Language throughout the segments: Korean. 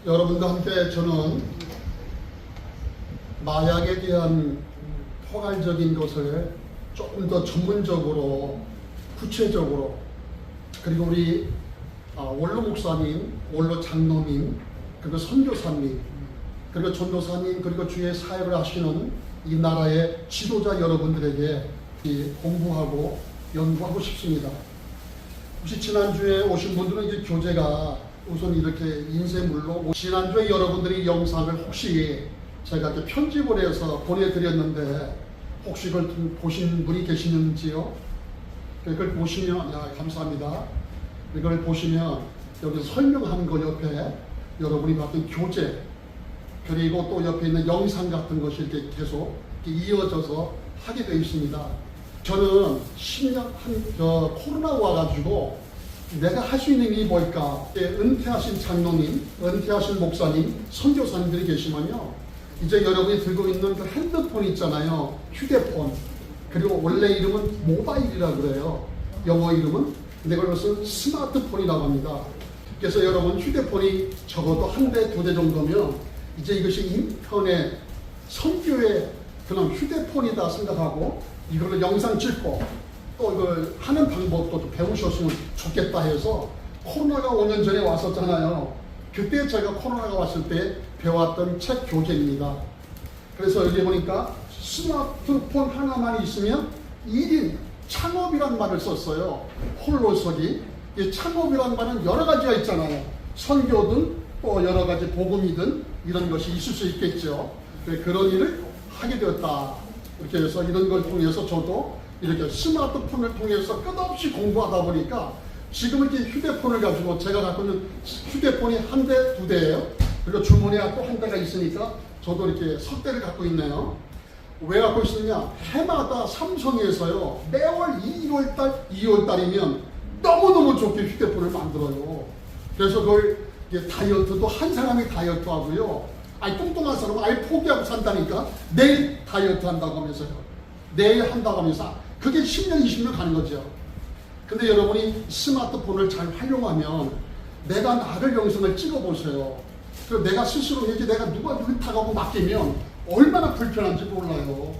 여러분과 함께 저는 마약에 대한 포괄적인 것을 조금 더 전문적으로 구체적으로 그리고 우리 원로 목사님, 원로 장로님, 그리고 선교사님, 그리고 전도사님, 그리고 주의 사역을 하시는 이 나라의 지도자 여러분들에게 공부하고 연구하고 싶습니다. 혹시 지난주에 오신 분들은 이제 교재가 우선 이렇게 인쇄물로, 지난주에 여러분들이 영상을 혹시 제가 이렇게 편집을 해서 보내드렸는데 혹시 그걸 보신 분이 계시는지요? 그걸 보시면, 감사합니다. 이걸 보시면 여기서 설명하는 거 옆에 여러분이 봤던 교재, 그리고 또 옆에 있는 영상 같은 것이 이렇게 계속 이렇게 이어져서 하게 되어 있습니다. 저는 10년, 코로나 와가지고 내가 할 수 있는 일이 뭘까? 은퇴하신 장로님, 은퇴하신 목사님, 선교사님들이 계시면요, 이제 여러분이 들고 있는 그 핸드폰 있잖아요. 휴대폰. 그리고 원래 이름은 모바일이라고 그래요. 영어 이름은. 근데 그것은 스마트폰이라고 합니다. 그래서 여러분 휴대폰이 적어도 한 대, 두 대 정도면 이제 이것이 인터넷, 선교의 그런 휴대폰이다 생각하고 이걸로 영상 찍고 또 이걸 하는 방법도 좀 배우셨으면 좋겠다 해서 코로나가 5년 전에 왔었잖아요. 그때 제가 코로나가 왔을 때 배웠던 책 교재입니다. 그래서 여기 보니까 스마트폰 하나만 있으면 1인 창업이란 말을 썼어요. 홀로서기. 이 창업이란 말은 여러 가지가 있잖아요. 선교든 또 여러 가지 복음이든 이런 것이 있을 수 있겠죠. 그런 일을 하게 되었다. 이렇게 해서 이런 걸 통해서 저도 이렇게 스마트폰을 통해서 끝없이 공부하다 보니까 지금은 이렇게 휴대폰을 가지고 제가 갖고 있는 휴대폰이 한 대, 두 대예요. 그리고 주머니에 또 한 대가 있으니까 저도 이렇게 석 대를 갖고 있네요. 왜 갖고 있느냐? 해마다 삼성에서요, 매월 1월달, 2월달이면 너무너무 좋게 휴대폰을 만들어요. 그래서 그걸 다이어트도 한 사람이 다이어트 하고요. 아니, 뚱뚱한 사람은 아예 포기하고 산다니까 내일 다이어트 한다고 하면서요. 내일 한다고 하면서 그게 10년, 20년 가는 거죠. 근데 여러분이 스마트폰을 잘 활용하면 내가 나를 영상을 찍어보세요. 그리고 내가 스스로 이렇게 내가 누가 의탁하고 맡기면 얼마나 불편한지 몰라요.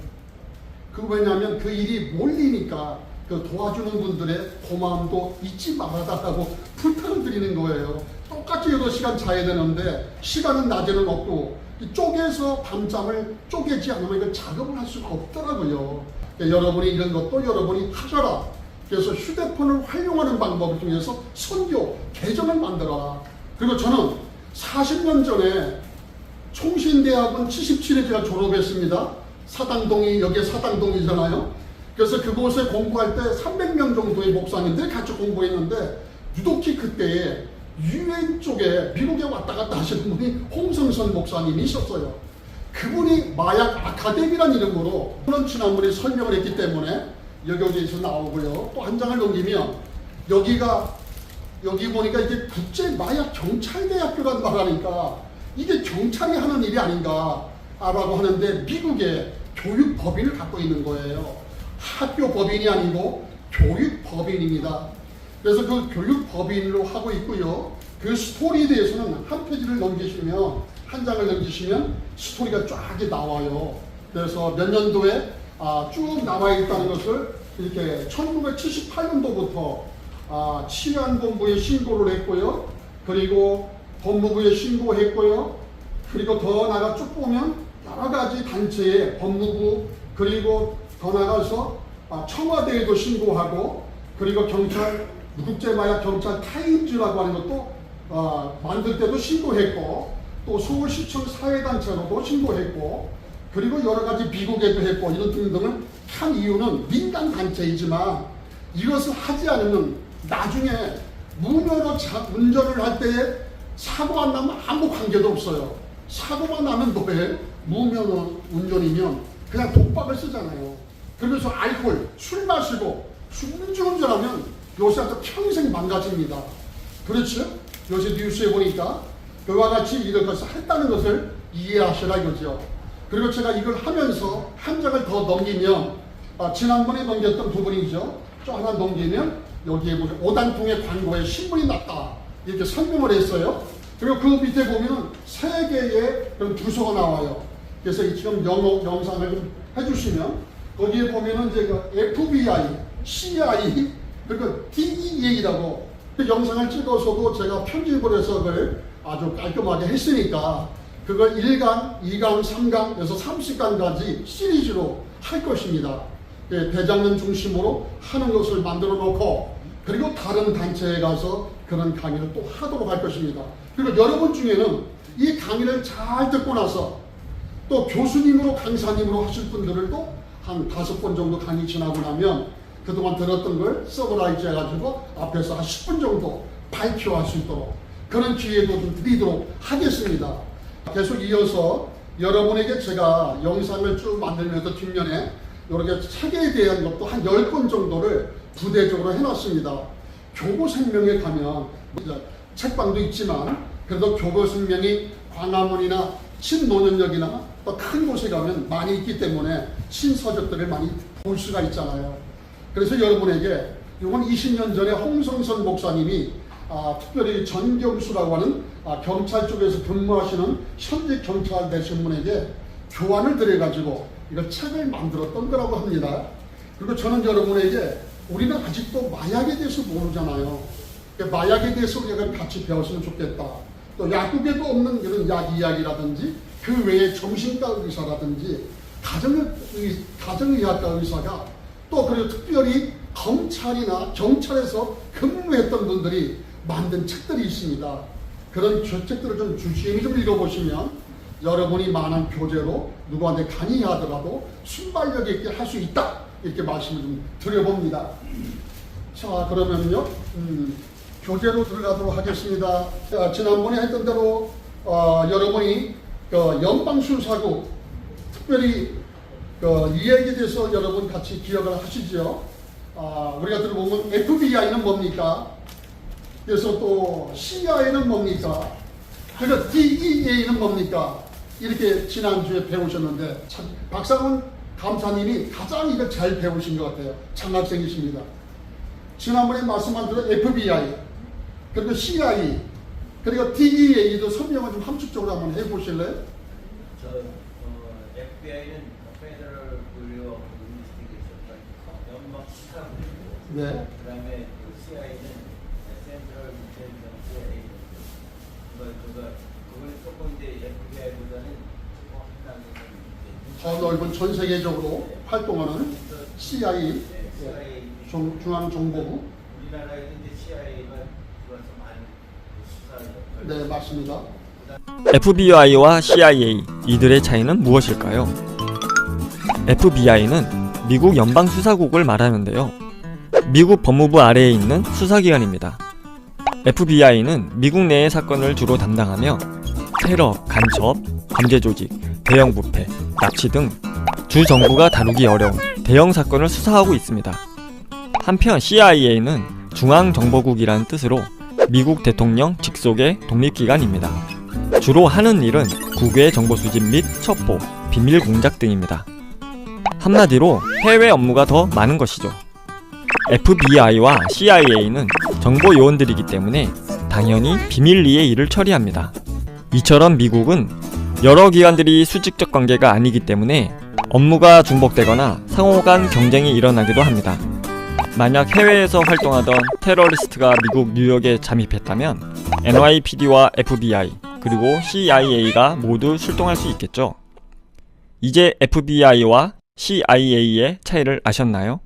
왜냐하면 그 일이 몰리니까 그 도와주는 분들의 고마움도 잊지 말아달라고 부탁을 드리는 거예요. 똑같이 8시간 자야 되는데 시간은 낮에는 없고 쪼개서 밤잠을 쪼개지 않으면 이걸 작업을 할 수가 없더라고요. 그러니까 여러분이 이런 것도 여러분이 하셔라. 그래서 휴대폰을 활용하는 방법을 통해서 선교, 계정을 만들어라. 그리고 저는 40년 전에 총신대학원 77에 제가 졸업했습니다. 사당동이, 여기에 사당동이잖아요. 그래서 그곳에 공부할 때 300명 정도의 목사님들이 같이 공부했는데 유독히 그때에 유엔 쪽에 미국에 왔다 갔다 하시는 분이 홍성선 목사님이 있었어요. 그분이 마약 아카데미라는 이름으로 그런 지난번에 설명을 했기 때문에 여기에서 나오고요. 또 한 장을 넘기면 여기 보니까 이게 국제 마약 경찰대학교라는 말 하니까 이게 경찰이 하는 일이 아닌가 라고 하는데 미국의 교육법인을 갖고 있는 거예요. 학교 법인이 아니고 교육법인입니다. 그래서 그 교육법인으로 하고 있고요. 그 스토리에 대해서는 한 페이지를 넘기시면, 한 장을 넘기시면 스토리가 쫙 나와요. 그래서 몇 년도에 쭉 나와 있다는 것을 이렇게 1978년도부터 치안본부에 신고를 했고요. 그리고 법무부에 신고했고요. 그리고 더 나가 쭉 보면 여러 가지 단체에 법무부, 그리고 더 나가서 청와대에도 신고하고, 그리고 경찰, 국제마약 경찰 타임즈라고 하는 것도 만들 때도 신고했고, 또 서울시청 사회단체로도 신고했고, 그리고 여러 가지 미국에도 했고, 이런 등등을 한 이유는 민간 단체이지만 이것을 하지 않으면 나중에 무면허 운전을 할 때에 사고가 나면 아무 관계도 없어요. 사고가 나면 뭐해? 무면허 운전이면 그냥 독박을 쓰잖아요. 그러면서 알코올, 술 마시고 음주운전하면 요새 아주 평생 망가집니다. 그렇죠? 요새 뉴스에 보니까 그와 같이 이런 것을 했다는 것을 이해하시라 이거죠. 그리고 제가 이걸 하면서 한 장을 더 넘기면, 지난번에 넘겼던 부분이죠. 또 하나 넘기면 여기에 보면 오단통의 광고에 신문이 났다 이렇게 설명을 했어요. 그리고 그 밑에 보면은 세 개의 그런 부서가 나와요. 그래서 이 지금 영상을 좀 해주시면 거기에 보면은 이제 그 FBI, CI 그리고 DEA라고 그 영상을 찍어서도 제가 편집을 해서 그걸 아주 깔끔하게 했으니까 그걸 1강, 2강, 3강, 그래서 30강까지 시리즈로 할 것입니다. 대장년 중심으로 하는 것을 만들어 놓고 그리고 다른 단체에 가서 그런 강의를 또 하도록 할 것입니다. 그리고 여러분 중에는 이 강의를 잘 듣고 나서 또 교수님으로 강사님으로 하실 분들도 한 5번 정도 강의 지나고 나면 그동안 들었던 걸 서브라이즈 해가지고 앞에서 한 10분 정도 발표할 수 있도록 그런 기회도 좀 드리도록 하겠습니다. 계속 이어서 여러분에게 제가 영상을 쭉 만들면서 뒷면에 이렇게 책에 대한 것도 한 10권 정도를 부대적으로 해놨습니다. 교보생명에 가면 책방도 있지만 그래도 교보생명이 광화문이나 신논현역이나 또 큰 곳에 가면 많이 있기 때문에 신서적들을 많이 볼 수가 있잖아요. 그래서 여러분에게 이건 20년 전에 홍성선 목사님이 특별히 전경수라고 하는 경찰 쪽에서 근무하시는 현직 경찰 되신 분에게 교환을 드려가지고 이걸 책을 만들었던 거라고 합니다. 그리고 저는 여러분에게 우리는 아직도 마약에 대해서 모르잖아요. 마약에 대해서 우리가 같이 배웠으면 좋겠다. 또 약국에도 없는 이런 약 이야기라든지 그 외에 정신과 의사라든지 가정의학과 의사가 또 그리고 특별히 검찰이나 경찰에서 근무했던 분들이 만든 책들이 있습니다. 그런 책들을 좀 주시히 좀 읽어보시면 여러분이 많은 교재로 누구한테 강의하더라도 순발력 있게 할 수 있다. 이렇게 말씀을 좀 드려봅니다. 자, 그러면요. 교재로 들어가도록 하겠습니다. 지난번에 했던 대로 여러분이 연방수사국 특별히 이 얘기에 대해서 여러분 같이 기억을 하시죠. 우리가 들어보면 FBI는 뭡니까? 그래서 또 CIA는 뭡니까? 그리고 DEA는 뭡니까? 이렇게 지난주에 배우셨는데 박상훈 감사님이 가장 이걸 잘 배우신 것 같아요. 장학생이십니다. 지난번에 말씀한 대로 FBI 그리고 CI 그리고 DEA도 설명을 좀 함축적으로 한번 해보실래요? FBI는 Federal Bureau of Investigation, 연방 수사국이고, 네. 그다음에 CI는 Central Intelligence Agency. 그걸 조금 이제 FBI보다는 더 넓은 전 세계적으로 활동하는 CI, CIA 중앙정보부. 우리나라에도 이제 CIA가 들어와서 많이 수사를. 네, 맞습니다. FBI와 CIA, 이들의 차이는 무엇일까요? FBI는 미국 연방수사국을 말하는데요. 미국 법무부 아래에 있는 수사기관입니다. FBI는 미국 내의 사건을 주로 담당하며 테러, 간첩, 범죄조직, 대형 부패, 납치 등 주 정부가 다루기 어려운 대형 사건을 수사하고 있습니다. 한편 CIA는 중앙정보국이라는 뜻으로 미국 대통령 직속의 독립기관입니다. 주로 하는 일은 국외 정보 수집 및 첩보, 비밀 공작 등입니다. 한마디로 해외 업무가 더 많은 것이죠. FBI와 CIA는 정보 요원들이기 때문에 당연히 비밀리에 일을 처리합니다. 이처럼 미국은 여러 기관들이 수직적 관계가 아니기 때문에 업무가 중복되거나 상호 간 경쟁이 일어나기도 합니다. 만약 해외에서 활동하던 테러리스트가 미국 뉴욕에 잠입했다면 NYPD와 FBI 그리고 CIA가 모두 출동할 수 있겠죠. 이제 FBI와 CIA의 차이를 아셨나요?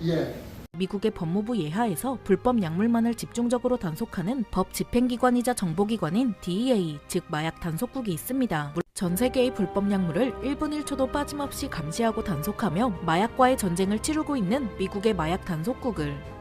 예. 미국의 법무부 예하에서 불법 약물만을 집중적으로 단속하는 법 집행기관이자 정보기관인 DEA, 즉 마약 단속국이 있습니다. 전 세계의 불법 약물을 1분 1초도 빠짐없이 감시하고 단속하며 마약과의 전쟁을 치르고 있는 미국의 마약 단속국을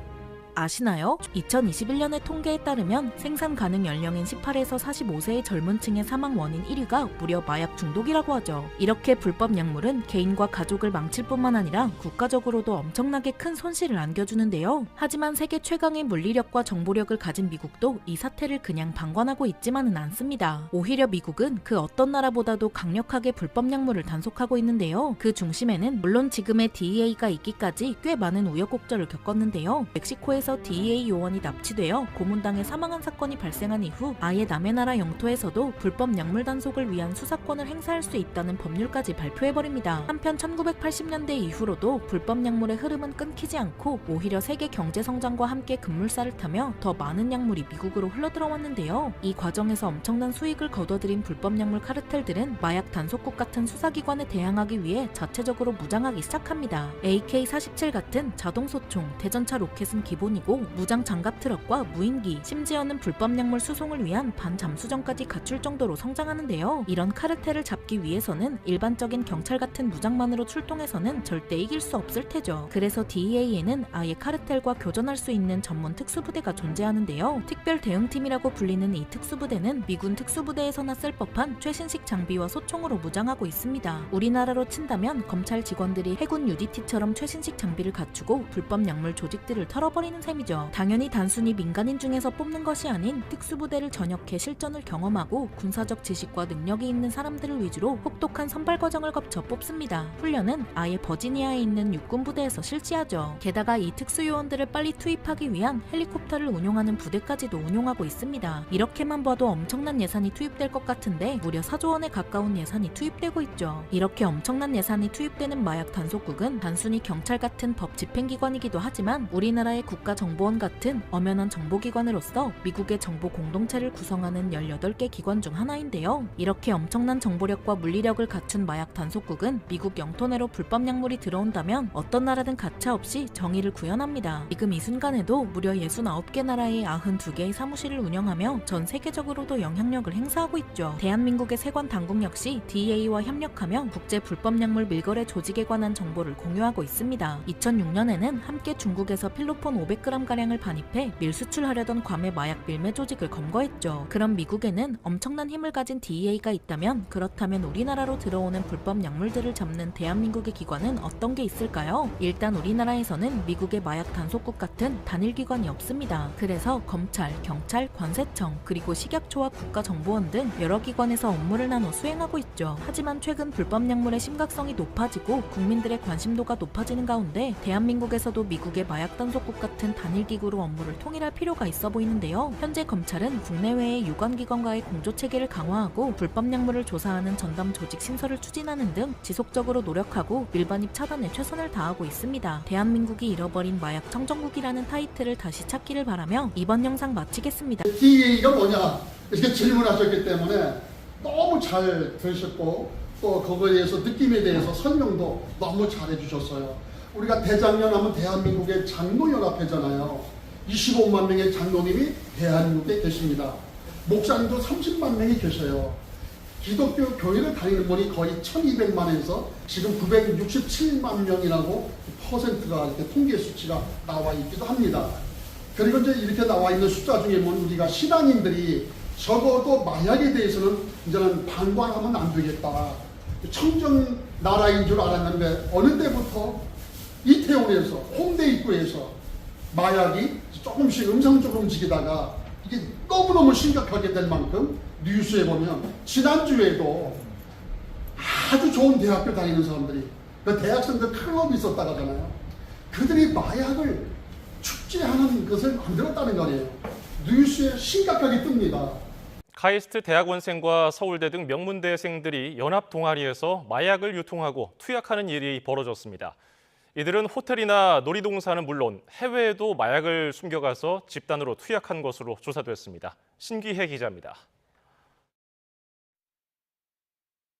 아시나요? 2021년의 통계에 따르면 생산 가능 연령인 18에서 45세의 젊은 층의 사망 원인 1위가 무려 마약 중독이라고 하죠. 이렇게 불법 약물은 개인과 가족을 망칠 뿐만 아니라 국가적으로도 엄청나게 큰 손실을 안겨주는데요. 하지만 세계 최강의 물리력과 정보력을 가진 미국도 이 사태를 그냥 방관하고 있지만은 않습니다. 오히려 미국은 그 어떤 나라보다도 강력하게 불법 약물을 단속하고 있는데요. 그 중심에는 물론 지금의 DEA가 있기까지 꽤 많은 우여곡절을 겪었는데요. 멕시코에서 DEA 요원이 납치되어 고문당해 사망한 사건이 발생한 이후 아예 남의 나라 영토에서도 불법 약물 단속을 위한 수사권을 행사할 수 있다는 법률까지 발표해버립니다. 한편 1980년대 이후로도 불법 약물의 흐름은 끊기지 않고 오히려 세계 경제 성장과 함께 급물살을 타며 더 많은 약물이 미국으로 흘러들어왔는데요. 이 과정에서 엄청난 수익을 거둬들인 불법 약물 카르텔들은 마약 단속국 같은 수사기관에 대항하기 위해 자체적으로 무장하기 시작합니다. AK-47 같은 자동소총, 대전차 로켓은 기본이고 무장 장갑 트럭과 무인기, 심지어는 불법 약물 수송을 위한 반잠수정까지 갖출 정도로 성장하는데요. 이런 카르텔을 잡기 위해서는 일반적인 경찰 같은 무장만으로 출동해서는 절대 이길 수 없을 테죠. 그래서 DEA에는 아예 카르텔과 교전할 수 있는 전문 특수부대가 존재하는데요. 특별 대응팀이라고 불리는 이 특수부대는 미군 특수부대에서나 쓸 법한 최신식 장비와 소총으로 무장하고 있습니다. 우리나라로 친다면 검찰 직원들이 해군 UDT처럼 최신식 장비를 갖추고 불법 약물 조직들을 털어버리는 셈이죠. 당연히 단순히 민간인 중에서 뽑는 것이 아닌 특수부대를 전역해 실전을 경험하고 군사적 지식과 능력이 있는 사람들을 위주로 혹독한 선발 과정을 거쳐 뽑습니다. 훈련은 아예 버지니아에 있는 육군부대에서 실시하죠. 게다가 이 특수요원들을 빨리 투입하기 위한 헬리콥터를 운용하는 부대까지도 운용하고 있습니다. 이렇게만 봐도 엄청난 예산이 투입될 것 같은데 무려 4조 원에 가까운 예산이 투입되고 있죠. 이렇게 엄청난 예산이 투입되는 마약 단속국은 단순히 경찰 같은 법 집행기관이기도 하지만 우리나라의 국가정보원 같은 엄연한 정보기관으로서 미국의 정보 공동체를 구성하는 18개 기관 중 하나인데요. 이렇게 엄청난 정보력과 물리력을 갖춘 마약 단속국은 미국 영토 내로 불법 약물이 들어온다면 어떤 나라든 가차없이 정의를 구현합니다. 지금 이 순간에도 무려 69개 나라의 92개의 사무실을 운영하며 전 세계적으로도 영향력을 행사하고 있죠. 대한민국의 세관 당국 역시 DEA와 협력하며 국제 불법 약물 밀거래 조직에 관한 정보를 공유하고 있습니다. 2006년에는 함께 중국에서 필로폰 500g가량을 반입해 밀수출하려던 괌의 마약 밀매 조직을 검거했죠. 그럼 미국에는 엄청난 힘을 가진 DEA가 있다면 그렇다면 우리나라로 들어오는 불법 약물들을 잡는 대한민국의 기관은 어떤 게 있을까요? 일단 우리나라에서는 미국의 마약 단속국 같은 단일 기관이 없습니다. 그래서 검찰, 경찰, 관세청, 그리고 식약처와 국가정보원 등 여러 기관에서 업무를 나눠 수행하고 있죠. 하지만 최근 불법 약물의 심각성이 높아지고 국민들의 관심도가 높아지는 가운데 대한민국에서도 미국의 마약 단속국 같은 단일 기구로 업무를 통일할 필요가 있어 보이는데요. 현재 검찰은 국내외의 유관기관과의 공조체계를 강화하고 불법 약물을 조사하는 전담 조직 신설을 추진하는 등 지속적으로 노력하고 밀반입 차단에 최선을 다하고 있습니다. 대한민국이 잃어버린 마약 청정국이라는 타이틀을 다시 찾기를 바라며 이번 영상 마치겠습니다. DEA가 뭐냐 이렇게 질문하셨기 때문에 너무 잘 들으셨고 또 그거에 대해서 느낌에 대해서 설명도 너무 잘 해주셨어요. 우리가 대장년 하면 대한민국의 장로연합회잖아요. 25만 명의 장로님이 대한민국에 계십니다. 목사님도 30만 명이 계셔요. 기독교 교회를 다니는 분이 거의 1200만에서 지금 967만 명이라고 퍼센트가 이렇게 통계 수치가 나와 있기도 합니다. 그리고 이제 이렇게 나와 있는 숫자 중에 보면 우리가 신앙인들이 적어도 마약에 대해서는 이제는 방관하면 안 되겠다. 청정 나라인 줄 알았는데 어느 때부터 이태원에서 홍대 입구에서 마약이 조금씩 음성적으로 움직이다가 이게 너무너무 심각하게 될 만큼 뉴스에 보면 지난주에도 아주 좋은 대학교 다니는 사람들이 그 대학생들 클럽이 있었다고 하잖아요. 그들이 마약을 축제하는 것을 만들었다는 거 아니에요. 뉴스에 심각하게 뜹니다. 카이스트 대학원생과 서울대 등 명문대생들이 연합 동아리에서 마약을 유통하고 투약하는 일이 벌어졌습니다. 이들은 호텔이나 놀이동산은 물론 해외에도 마약을 숨겨가서 집단으로 투약한 것으로 조사됐습니다. 신기혜 기자입니다.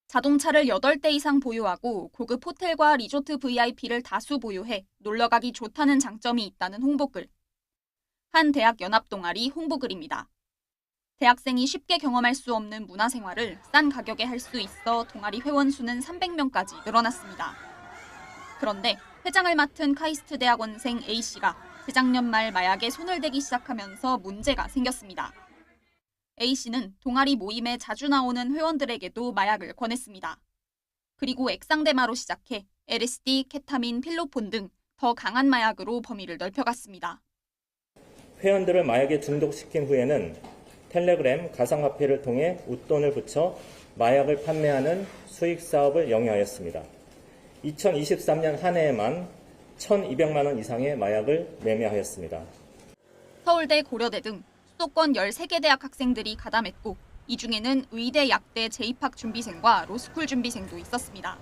자동차를 8대 이상 보유하고 고급 호텔과 리조트 VIP를 다수 보유해 놀러가기 좋다는 장점이 있다는 홍보글. 한 대학 연합동아리 홍보글입니다. 대학생이 쉽게 경험할 수 없는 문화생활을 싼 가격에 할 수 있어 동아리 회원 수는 300명까지 늘어났습니다. 그런데 회장을 맡은 카이스트 대학원생 A씨가 재작년 말 마약에 손을 대기 시작하면서 문제가 생겼습니다. A씨는 동아리 모임에 자주 나오는 회원들에게도 마약을 권했습니다. 그리고 액상대마로 시작해 LSD, 케타민, 필로폰 등 더 강한 마약으로 범위를 넓혀갔습니다. 회원들을 마약에 중독시킨 후에는 텔레그램 가상화폐를 통해 웃돈을 붙여 마약을 판매하는 수익 사업을 영위하였습니다. 2023년 한 해에만 1,200만 원 이상의 마약을 매매하였습니다. 서울대, 고려대 등 수도권 13개 대학 학생들이 가담했고 이 중에는 의대, 약대 재입학 준비생과 로스쿨 준비생도 있었습니다.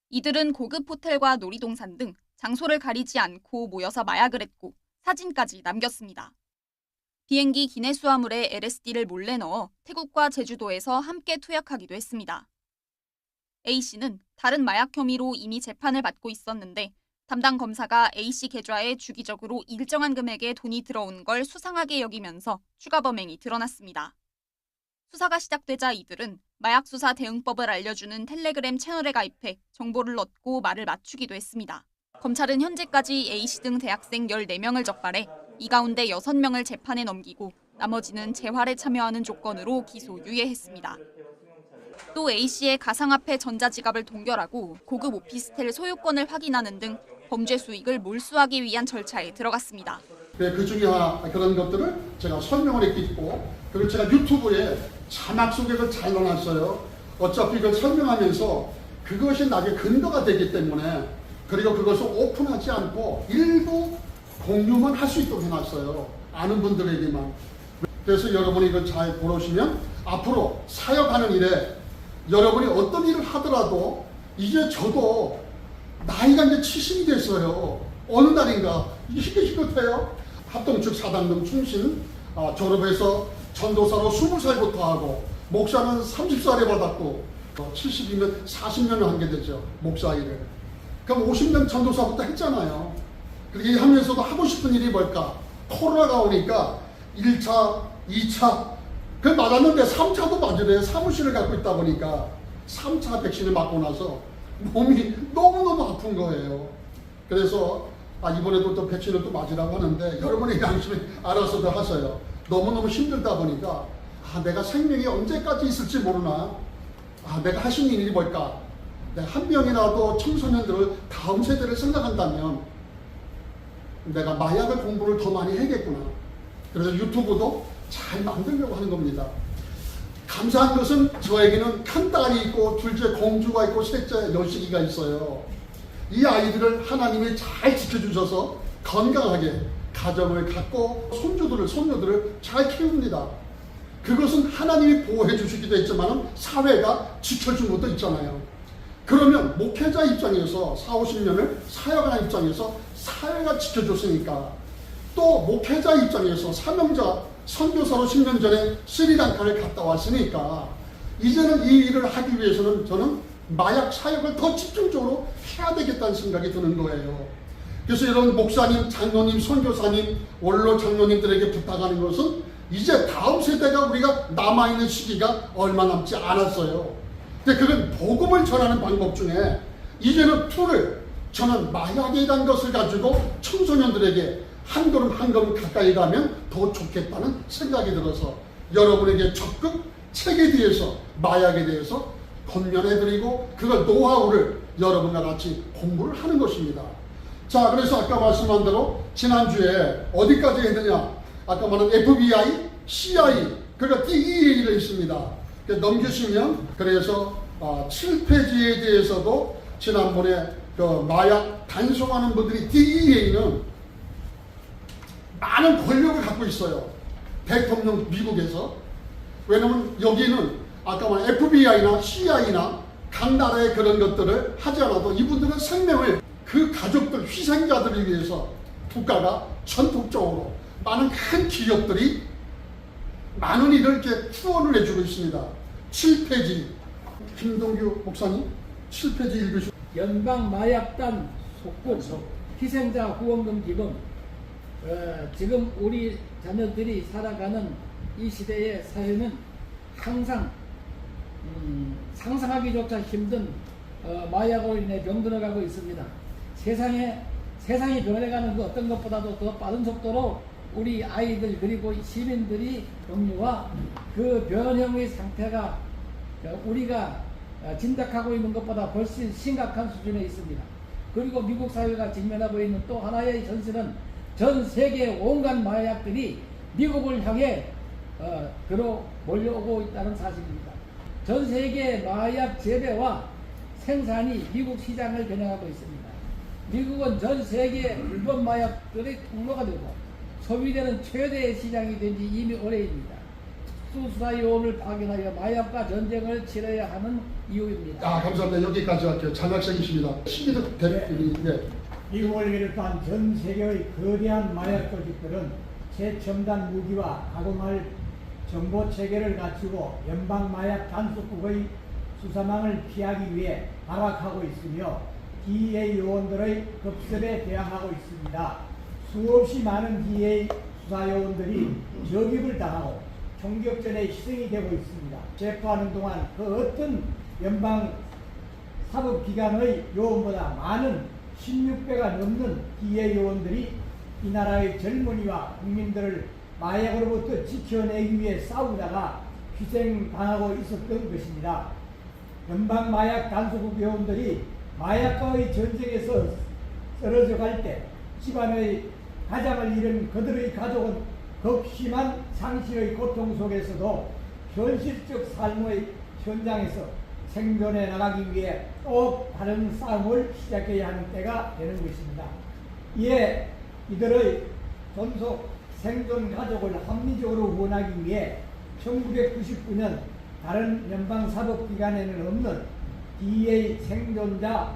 이들은 고급 호텔과 놀이동산 등 장소를 가리지 않고 모여서 마약을 했고 사진까지 남겼습니다. 비행기 기내 수화물에 LSD를 몰래 넣어 태국과 제주도에서 함께 투약하기도 했습니다. A씨는 다른 마약 혐의로 이미 재판을 받고 있었는데 담당 검사가 A씨 계좌에 주기적으로 일정한 금액의 돈이 들어온 걸 수상하게 여기면서 추가 범행이 드러났습니다. 수사가 시작되자 이들은 마약수사 대응법을 알려주는 텔레그램 채널에 가입해 정보를 얻고 말을 맞추기도 했습니다. 검찰은 현재까지 A씨 등 대학생 14명을 적발해 이 가운데 6명을 재판에 넘기고 나머지는 재활에 참여하는 조건으로 기소 유예했습니다. 또 A씨의 가상화폐 전자지갑을 동결하고 고급 오피스텔 소유권을 확인하는 등 범죄 수익을 몰수하기 위한 절차에 들어갔습니다. 그 중에 그런 것들을 제가 설명을 했고 그리고 제가 유튜브에 자막 속에 그걸 잘 넣어놨어요. 어차피 이걸 설명하면서 그것이 나중에 근거가 되기 때문에 그리고 그것을 오픈하지 않고 일부 공유만 할 수 있도록 해놨어요. 아는 분들에게만. 그래서 여러분이 이걸 잘 보시면 앞으로 사역하는 일에 여러분이 어떤 일을 하더라도 이제 저도 나이가 이제 70이 됐어요. 어느 날인가 희끗희끗해요. 합동측 사당동 충신 졸업해서 전도사로 20살부터 하고 목사는 30살에 받았고 70이면 40년을 한 게 되죠. 목사 일을. 그럼 50년 전도사부터 했잖아요. 그렇게 하면서도 하고 싶은 일이 뭘까? 코로나가 오니까 1차, 2차 그걸 맞았는데 3차도 맞으래요. 사무실을 갖고 있다 보니까 3차 백신을 맞고 나서 몸이 너무너무 아픈 거예요. 그래서 이번에도 또 백신을 또 맞으라고 하는데 여러분의 양심에 알아서도 하세요. 너무너무 힘들다 보니까 내가 생명이 언제까지 있을지 모르나 내가 할 수 있는 일이 뭘까? 내가 한 명이라도 청소년들을 다음 세대를 생각한다면 내가 마약을 공부를 더 많이 해야겠구나. 그래서 유튜브도 잘 만들려고 하는 겁니다. 감사한 것은 저에게는 큰 딸이 있고 둘째 공주가 있고 셋째 여식이가 있어요. 이 아이들을 하나님이 잘 지켜주셔서 건강하게 가정을 갖고 손녀들을 잘 키웁니다. 그것은 하나님이 보호해 주시기도 했지만 사회가 지켜준 것도 있잖아요. 그러면 목회자 입장에서 40-50년을 사역하는 입장에서 사회가 지켜줬으니까 또 목회자 입장에서 사명자 선교사로 10년 전에 스리랑카를 갔다 왔으니까 이제는 이 일을 하기 위해서는 저는 마약 사역을 더 집중적으로 해야 되겠다는 생각이 드는 거예요. 그래서 이런 목사님, 장로님, 선교사님, 원로 장로님들에게 부탁하는 것은 이제 다음 세대가 우리가 남아있는 시기가 얼마 남지 않았어요. 근데 그건 복음을 전하는 방법 중에 이제는 저는 마약에 대한 것을 가지고 청소년들에게 한 걸음 한 걸음 가까이 가면 더 좋겠다는 생각이 들어서 여러분에게 적극 책에 대해서 마약에 대해서 권면해드리고 그걸 노하우를 여러분과 같이 공부를 하는 것입니다. 자, 그래서 아까 말씀한 대로 지난주에 어디까지 했느냐? 아까 말한 FBI, CIA, 그러니까 DEA가 있습니다. 넘기시면 그래서 7페이지에 대해서도 지난번에 그 마약 단속하는 분들이 DEA는 많은 권력을 갖고 있어요. 대통령 미국에서. 왜냐면 여기는 아까 말한 FBI나 CIA나 각 나라의 그런 것들을 하지 않아도 이분들은 생명을 그 가족들, 희생자들을 위해서 국가가 전폭적으로 많은 큰 기업들이 많은 일을 이렇게 후원을 해주고 있습니다. 7페이지. 김동규 목사님 7페이지 읽으시고. 연방마약단 속국 희생자 후원금 기금. 지금 우리 자녀들이 살아가는 이 시대의 사회는 항상 상상하기조차 힘든 마약으로 인해 병들어가고 있습니다. 세상이 변해가는 그 어떤 것보다도 더 빠른 속도로 우리 아이들 그리고 시민들이 병류와 그 변형의 상태가 우리가 짐작하고 있는 것보다 훨씬 심각한 수준에 있습니다. 그리고 미국 사회가 직면하고 있는 또 하나의 현실은 전 세계 온갖 마약들이 미국을 향해 들어 몰려오고 있다는 사실입니다. 전 세계 마약 재배와 생산이 미국 시장을 겨냥하고 있습니다. 미국은 전 세계 불법 마약들의 통로가 되고 소비되는 최대의 시장이 된 지 이미 오래입니다. 수사 요원을 파견하여 마약과 전쟁을 치러야 하는 이유입니다. 감사합니다. 여기까지 할게요. 장학생이십니다. 신기득 대표님. 네. 미국을 비롯한 전 세계의 거대한 마약 조직들은 최첨단 무기와 가공할 정보 체계를 갖추고 연방 마약 단속국의 수사망을 피하기 위해 발악하고 있으며 DEA 요원들의 급습에 대항하고 있습니다. 수없이 많은 DEA 수사 요원들이 적입을 당하고 총격전에 희생이 되고 있습니다. 체포하는 동안 그 어떤 연방 사법기관의 요원보다 많은 16배가 넘는 DEA 요원들이 이 나라의 젊은이와 국민들을 마약으로부터 지켜내기 위해 싸우다가 희생당하고 있었던 것입니다. 연방 마약 단속국 요원들이 마약과의 전쟁에서 쓰러져 갈 때 집안의 가장을 잃은 그들의 가족은 극심한 상실의 고통 속에서도 현실적 삶의 현장에서 생존해 나가기 위해 또 다른 싸움을 시작해야 하는 때가 되는 것입니다. 이에 이들의 존속 생존 가족을 합리적으로 후원하기 위해 1999년 다른 연방사법기관에는 없는 DEA 생존자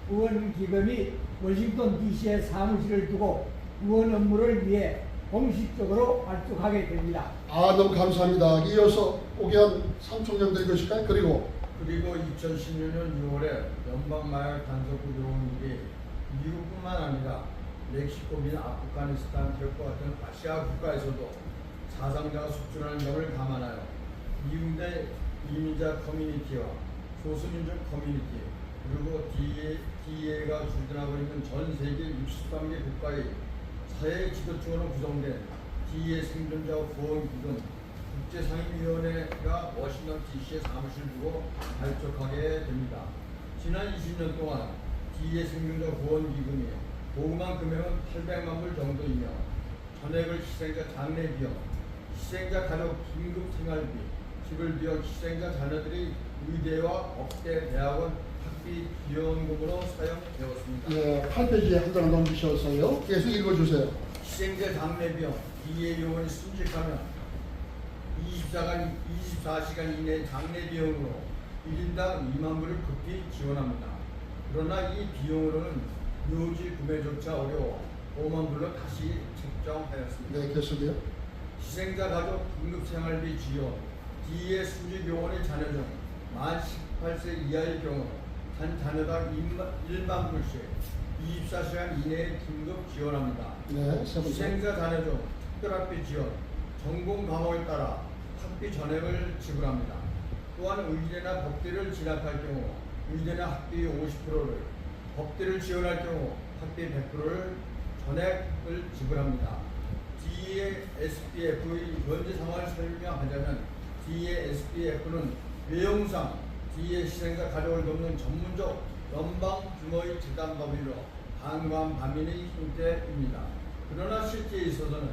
후원기금이 워싱턴 DC에 사무실을 두고 후원 업무를 위해 공식적으로 발족하게 됩니다. 너무 감사합니다. 이어서 오기한 삼총장들 읽으실까요? 그리고 2016년 6월에 연방마약 단속국 요원들이 미국뿐만 아니라 멕시코 및 아프가니스탄, 기업과 같은 아시아 국가에서도 사상자가 속출하는 점을 감안하여 미국 내 이민자 커뮤니티와 소수민족 커뮤니티 그리고 DEA가 주둔하고 있는 전 세계 63개 국가의 사회 지도층으로 구성된 DEA 생존자 후원기금 국제상임위원회가 워싱턴 DC에 사무실을 두고 발족하게 됩니다. 지난 20년 동안 DEA 생존자 후원기금이 보금한 금액은 800만 불 정도이며 전액을 희생자 장례 비용, 희생자 가족 긴급 생활비, 기불 비용, 희생자 자녀들이 의대와 법대, 대학원 학비 비용금으로 사용되었습니다. 네, 8페이지에 한 장 넘기셔서요. 계속 읽어주세요. 희생자 장례 비용, DEA 요원이 순직하면 24시간 이내 장례 비용으로 1인당 2만 불을 급히 지원합니다. 그러나 이 비용으로는 묘지 구매조차 어려워 5만 불로 다시 책정하였습니다. 네, 계속해요. 희생자 가족 긴급생활비 지원, DEA 순직 요원의 자녀 중 만 18세 이하의 경우 한 자녀당 1만 불씩 24시간 이내에 긴급 지원합니다. 네, 세 번째. 희생자 자녀 중 특별학비 지원, 전공 과목에 따라 학비 전액을 지불합니다. 또한 의대나 법대를 진학할 경우 의대나 학비 50%를, 법대를 지원할 경우 학비 100%를 전액을 지불합니다. DEA SPF의 현재 상황을 설명하자면 DEA SPF는 외형상 DEA 희생자 가족을 돕는 전문적 연방 규모의 재단법인으로 반관 반민의 형태입니다. 그러나 실제에 있어서는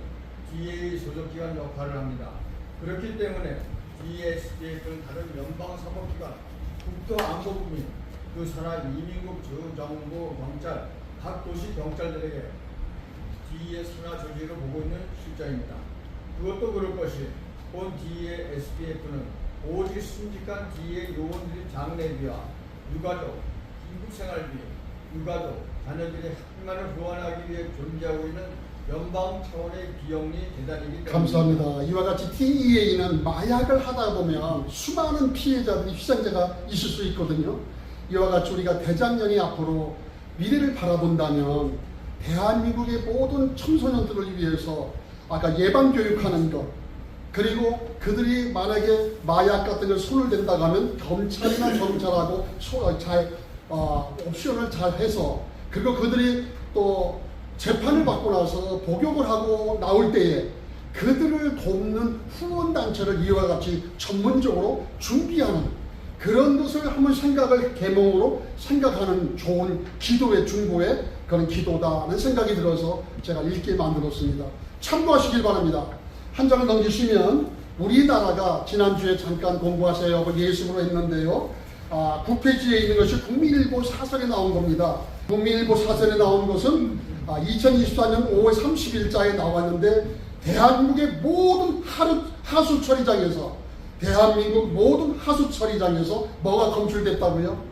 DEA 소속기관 역할을 합니다. 그렇기 때문에 DEA SPF는 다른 연방 사법기관, 국토안보부 및 그 산하 이민국 정부 경찰, 각 도시 경찰들에게 DEA 산하 조직으로 보고 있는 실정입니다. 그것도 그럴 것이 본 DEA SPF는 오직 순직한 DEA 요원들의 장례비와 유가족, 긴급생활비, 유가족, 자녀들의 학비만을 보완하기 위해 존재하고 있는 연방 차원의 비영리 재단이기 때문에 감사합니다. 이와 같이 DEA는 마약을 하다 보면 수많은 피해자들이 희생자가 있을 수 있거든요. 이와 같이 우리가 대장년이 앞으로 미래를 바라본다면 대한민국의 모든 청소년들을 위해서 아까 예방교육하는 것, 그리고 그들이 만약에 마약 같은 걸 손을 댄다고 하면 검찰이나 경찰하고 옵션을 잘 해서, 그리고 그들이 또 재판을 받고 나서 복역을 하고 나올 때에 그들을 돕는 후원단체를 이와 같이 전문적으로 준비하는 그런 것을 한번 계몽으로 생각하는 좋은 기도의 중보의 그런 기도다는 생각이 들어서 제가 읽게 만들었습니다. 참고하시길 바랍니다. 한 장을 넘기시면 우리나라가 지난주에 잠깐 공부하세요 예습으로 했는데요. 9페이지에 있는 것이 국민일보 사설에 나온 겁니다. 국민일보 사설에 나온 것은 2024년 5월 30일자에 나왔는데 대한민국의 모든 대한민국 모든 하수 처리장에서 뭐가 검출됐다고요?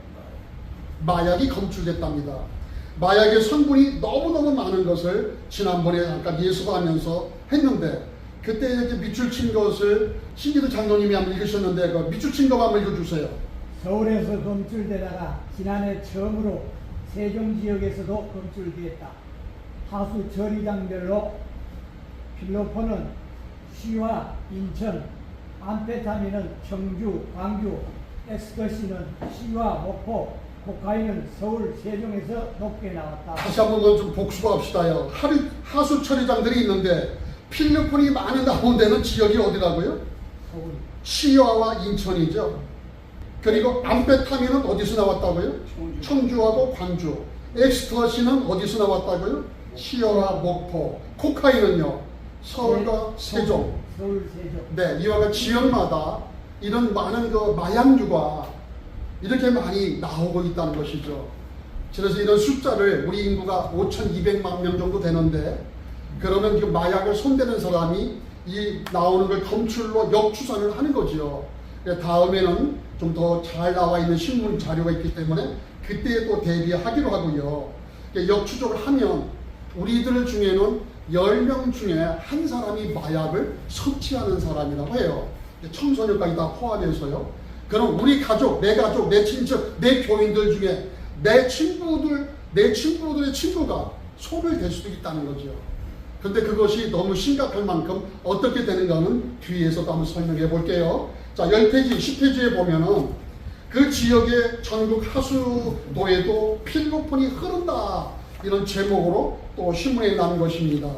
마약이 검출됐답니다. 마약의 성분이 너무너무 많은 것을 지난번에 잠깐 예수하면서 했는데, 그때 이렇게 밑줄 친 것을 신기도 장로님이 한번 읽으셨는데 그 밑줄 친 거 한번 읽어주세요. 서울에서 검출되다가 지난해 처음으로 세종 지역에서도 검출되었다. 하수 처리장별로 필로폰은 시와 인천, 암페타민은 청주, 광주, 엑스터시는 시와 목포, 코카인은 서울, 세종에서 높게 나왔다. 다시 한번 좀 복습합시다요. 하수 처리장들이 있는데 필로폰이 많이 나온 데는 지역이 어디라고요? 서울. 시와와 인천이죠. 그리고 암페타민은 어디서 나왔다고요? 청주하고 광주. 엑스터시는 어디서 나왔다고요? 시와 목포. 코카인은요? 서울과 세종. 서울, 세종. 네, 이와 같이 지역마다 이런 많은 그 마약류가 이렇게 많이 나오고 있다는 것이죠. 그래서 이런 숫자를 우리 인구가 5,200만 명 정도 되는데, 그러면 그 마약을 손대는 사람이 이 나오는 걸 검출로 역추산을 하는 거죠. 다음에는 좀 더 잘 나와 있는 신문 자료가 있기 때문에 그때 또 대비하기로 하고요. 역추적을 하면 우리들 중에는 10명 중에 한 사람이 마약을 섭취하는 사람이라고 해요. 청소년까지 다 포함해서요. 그럼 우리 가족, 내 친척, 내 교인들 중에 내 친구들의 친구가 손을 댈 수도 있다는 거죠. 근데 그것이 너무 심각할 만큼 어떻게 되는가는 뒤에서도 한번 설명해 볼게요. 자, 10페이지, 10페이지에 보면은 그 지역의 전국 하수도에도 필로폰이 흐른다, 이런 제목으로 또 신문에 난 것입니다.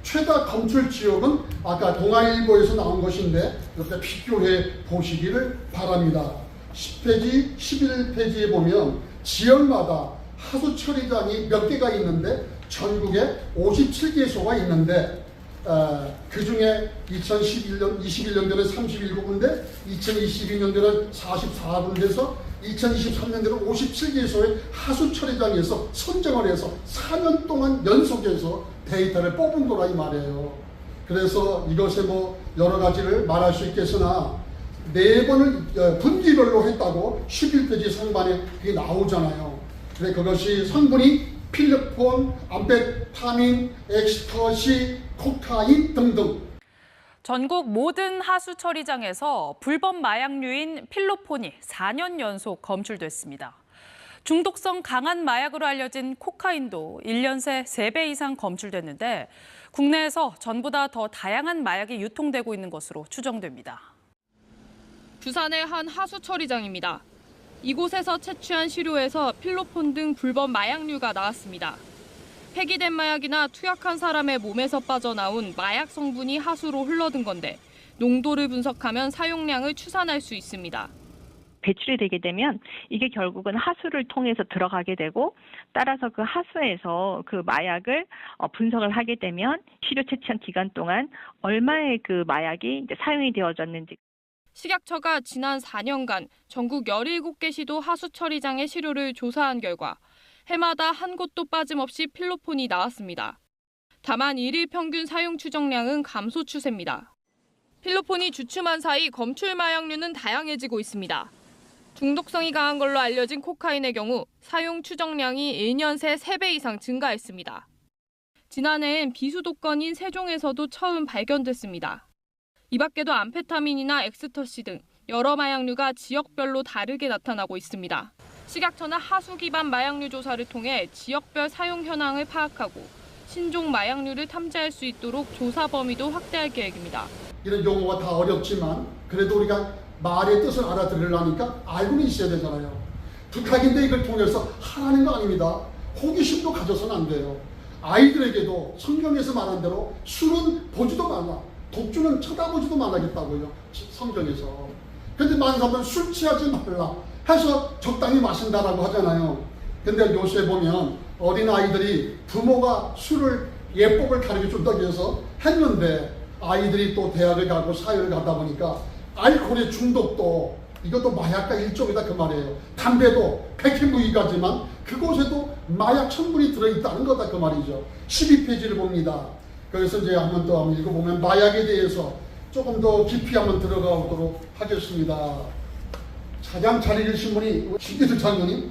최다 검출 지역은 아까 동아일보에서 나온 것인데 이렇게 비교해 보시기를 바랍니다. 10페이지, 11페이지에 보면 지역마다 하수 처리장이 몇 개가 있는데 전국에 57개소가 있는데 그 중에 2021년도는 31군데, 2022년도는 44군데에서 2023년도는 57개소의 하수 처리장에서 선정을 해서 4년 동안 연속해서 데이터를 뽑은 거라 이 말이에요. 그래서 이것에 뭐 여러 가지를 말할 수 있겠으나 4번을 분기별로 했다고 11페이지 상반에 그게 나오잖아요. 근데 그것이 성분이 필로폰, 암페타민, 엑스터시, 코카인 등등. 전국 모든 하수 처리장에서 불법 마약류인 필로폰이 4년 연속 검출됐습니다. 중독성 강한 마약으로 알려진 코카인도 1년 새 3배 이상 검출됐는데 국내에서 전보다 더 다양한 마약이 유통되고 있는 것으로 추정됩니다. 부산의 한 하수 처리장입니다. 이곳에서 채취한 시료에서 필로폰 등 불법 마약류가 나왔습니다. 폐기된 마약이나 투약한 사람의 몸에서 빠져나온 마약 성분이 하수로 흘러든 건데 농도를 분석하면 사용량을 추산할 수 있습니다. 배출이 되게 되면 이게 결국은 하수를 통해서 들어가게 되고, 따라서 그 하수에서 그 마약을 분석을 하게 되면 시료 채취한 기간 동안 얼마의 그 마약이 이제 사용이 되어졌는지. 식약처가 지난 4년간 전국 17개 시도 하수 처리장의 시료를 조사한 결과 해마다 한 곳도 빠짐없이 필로폰이 나왔습니다. 다만 일일 평균 사용 추정량은 감소 추세입니다. 필로폰이 주춤한 사이 검출 마약류는 다양해지고 있습니다. 중독성이 강한 걸로 알려진 코카인의 경우 사용 추정량이 1년 새 3배 이상 증가했습니다. 지난해엔 비수도권인 세종에서도 처음 발견됐습니다. 이 밖에도 암페타민이나 엑스터시 등 여러 마약류가 지역별로 다르게 나타나고 있습니다. 식약처는 하수 기반 마약류 조사를 통해 지역별 사용 현황을 파악하고 신종 마약류를 탐지할 수 있도록 조사 범위도 확대할 계획입니다. 이런 용어가 다 어렵지만 그래도 우리가 말의 뜻을 알아들으려니까 알고는 있어야 되잖아요. 부탁인데 이걸 통해서 하라는 거 아닙니다. 호기심도 가져서는 안 돼요. 아이들에게도 성경에서 말한 대로 술은 보지도 말라, 독주는 쳐다보지도 말라겠다고요. 성경에서. 근데 많은 사람은 술 취하지 말라 해서 적당히 마신다라고 하잖아요. 근데 요새 보면 어린 아이들이 부모가 술을 예법을 가르쳐 준다고 해서 했는데 아이들이 또 대학을 가고 사회를 가다 보니까 알코올의 중독도 이것도 마약과 일종이다 그 말이에요. 담배도 백해무익하지만 그곳에도 마약 성분이 들어있다는 거다 그 말이죠. 12페이지를 봅니다. 그래서 이제 한번 더 읽어보면 마약에 대해서 조금 더 깊이 한번 들어가 보도록 하겠습니다. 가장 잘 읽으신 분이 신기술 장로님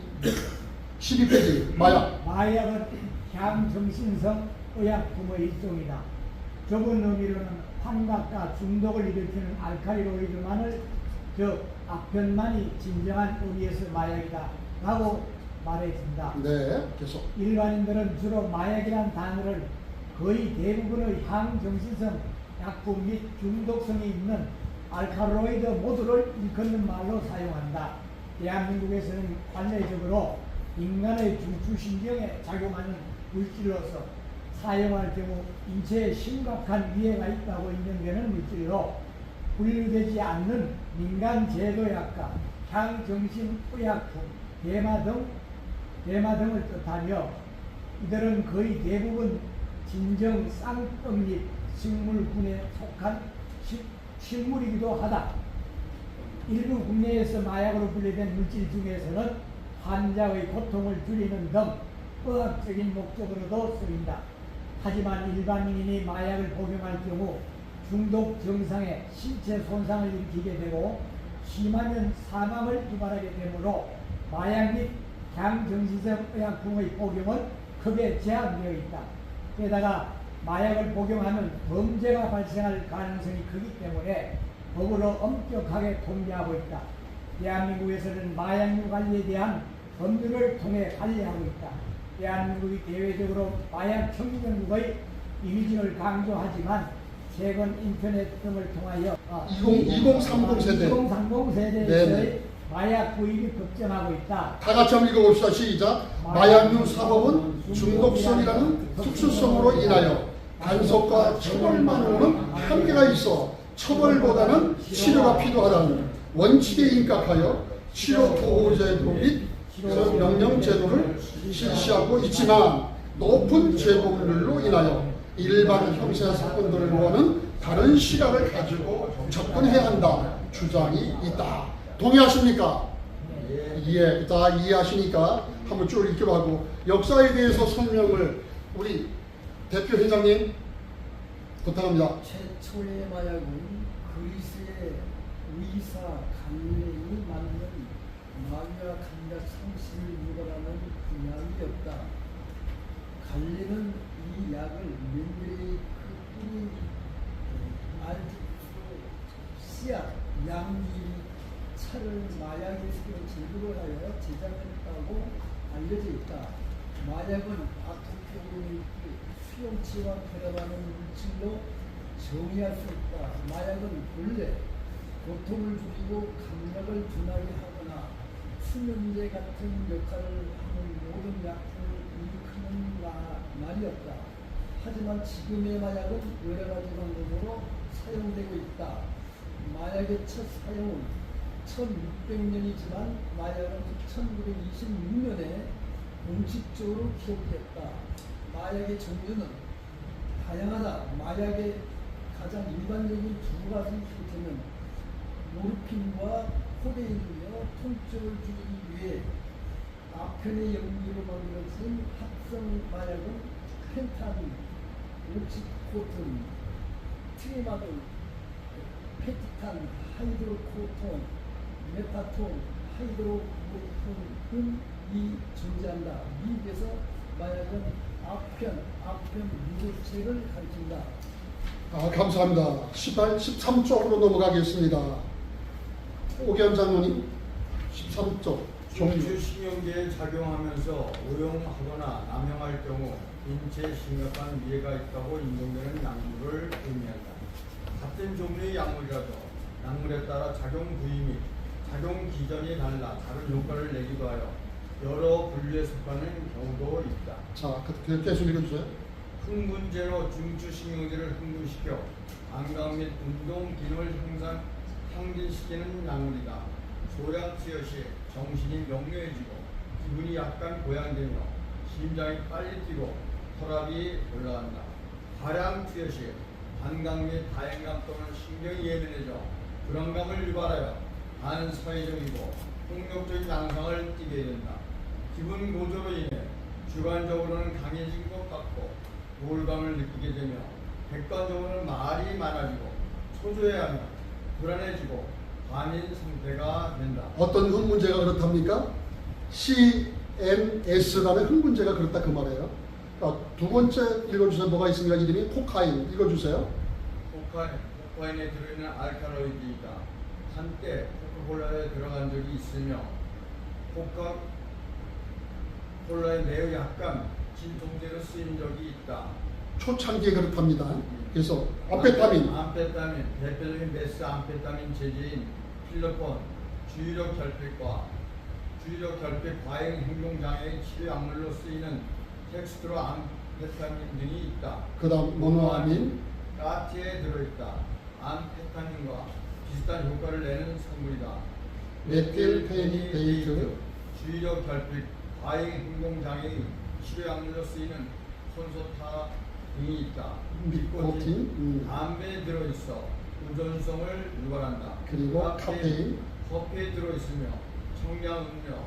12페이지 마약. 마약은 향정신성 의약품의 일종이다. 좁은 의미로는 환각과 중독을 일으키는 알칼리로이드만을 앞편만이 진정한 의미에서 마약이다 라고 말해준다. 네, 계속. 일반인들은 주로 마약이란 단어를 거의 대부분의 향정신성 약품 및 중독성이 있는 알칼로이드 모두를 일컫는 말로 사용한다. 대한민국에서는 관례적으로 인간의 중추신경에 작용하는 물질로서 사용할 경우 인체에 심각한 위해가 있다고 인정되는 물질로 분류되지 않는 민간제도약과 향정신의약품, 대마 등을 뜻하며 이들은 거의 대부분 진정 쌍떡잎 식물군에 속한 식물이기도 하다. 일부 국내에서 마약으로 분류된 물질 중에서는 환자의 고통을 줄이는 등 의학적인 목적으로도 쓰인다. 하지만 일반인이 마약을 복용할 경우 중독 증상에 신체 손상을 일으키게 되고 심하면 사망을 유발하게 되므로 마약 및 향정신성 의약품의 복용은 크게 제한되어 있다. 게다가 마약을 복용하면 범죄가 발생할 가능성이 크기 때문에 법으로 엄격하게 통제하고 있다. 대한민국에서는 마약류 관리에 대한 법률을 통해 관리하고 있다. 대한민국이 대외적으로 마약 청정국의 이미지를 강조하지만 최근 인터넷 등을 통하여 2030 세대 2030 세대에서의 마약 구입이 급증하고 있다. 다 같이 한번 읽어봅시다. 시작. 마약류 사법은 중독성이라는 특수성으로 인하여 단속과 처벌만으로는 한계가 있어 처벌보다는 치료가 필요하다는 원칙에 입각하여 치료 보호제도 및 명령제도를 실시하고 있지만 높은 재범률로 인하여 일반 형사 사건들과는 다른 시각을 가지고 접근해야 한다 주장이 있다. 동의하십니까? 예, 다 이해하시니까 한번 쭉 읽기로 하고 역사에 대해서 설명을 우리 대표 회장님 부탁합니다. 최초의 마약은 그리스의 의사 갈릴레이 만든 마귀와 감자 상심을 유발하는 약이었다. 갈릴레이는 이 약을 맨들의 그 뿌리 씨앗 양귀 차를 마약의 재료로 하여 제작했다고 알려져 있다. 마약은 아토피를 수용치와 결합하는 물질로 정의할 수 있다. 마약은 본래 고통을 줄이고 감각을 둔하게 하거나 수면제 같은 역할을 하는 모든 약품을 일컫는 말이었다. 하지만 지금의 마약은 여러 가지 방법으로 사용되고 있다. 마약의 첫 사용은 1600년이지만 마약은 1926년에 공식적으로 기록됐다. 마약의 종류는 다양하다. 마약의 가장 일반적인 두 가지 형태는 모르핀과 코데인이며 통증을 줄이기 위해 아편의 연기로 만들어진 합성 마약은 펜타민, 옥시코틴, 트리마돌, 페티탄, 하이드로코톤, 메타톤, 하이드로코톤 등이 존재한다. 미국에서 마약은 아편 무고책을 가르친다. 감사합니다. 13쪽으로 넘어가겠습니다. 오기현 장로님, 13쪽. 중추신경계에 작용하면서 오용하거나 남용할 경우 인체에 심각한 위해가 있다고 인정되는 약물을 의미한다. 같은 종류의 약물이라도 약물에 따라 작용 부위 및 작용 기전이 달라 다른 효과를 내기도 하여 여러 분류에 속하는 경우도 있다. 자, 계속 읽어주세요. 흥분제로 중추신경제를 흥분시켜 안감 및 운동 기능을 향진시키는 약물이다. 소량투여 시 정신이 명료해지고 기분이 약간 고양되며 심장이 빨리 뛰고 혈압이 올라간다. 과량 투여 시 반감 및 다행감 또는 신경이 예민해져 불안감을 유발하여 반사회적이고 폭력적인 양상을 띠게 된다. 기분 고조로 인해 주관적으로는 강해진 것 같고 우울감을 느끼게 되며 객관적으로는 말이 많아지고 초조해하며 불안해지고 반인 상태가 된다. 어떤 흥분제가 그렇답니까? CMS라는 흥분제가 그렇다 그 말이에요. 두 번째 읽어주세요. 뭐가 있습니까? 이름이 코카인. 읽어주세요. 코카인에 들어있는 알칼로이드이다. 한때 코카콜라에 들어간 적이 있으며 코카콜라에 매우 약간 진통제로 쓰인 적이 있다. 초창기에 그렇답니다. 그래서 암페타민, 대표적인 메스암페타민 제제인 필로폰, 주의력 결핍 과잉 행동 장애의 치료 약물로 쓰이는 텍스트로 암페타민 등이 있다. 그다음 모노아민, 까티에 들어있다. 암페타민과 비슷한 효과를 내는 성분이다. 메틸페니데이트, 주의력 결핍 과잉 행동 장애의 치료 약물로 쓰이는 콘소타 등이 있다. 니코틴, 담배에 들어있어 의존성을 유발한다. 그리고 카페인, 커피에 들어있으며 청량음료,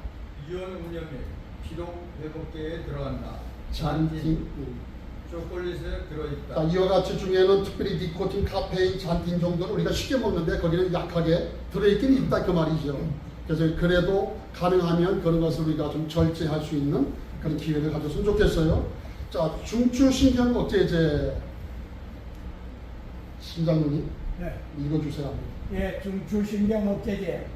이온 음료 및 피로 회복제에 들어간다. 잔틴, 초콜릿에 들어있다. 자, 이와 같이 중에는 특별히 니코틴, 카페인, 잔틴 정도는 우리가 쉽게 먹는데 거기는 약하게 들어있긴 있다 그 말이죠. 그래서 그래도 가능하면 그런 것을 우리가 좀 절제할 수 있는 그런 기회를 가졌으면 좋겠어요. 자, 중추신경 억제제 신장님이 네. 읽어주세요. 예, 중추신경 억제제.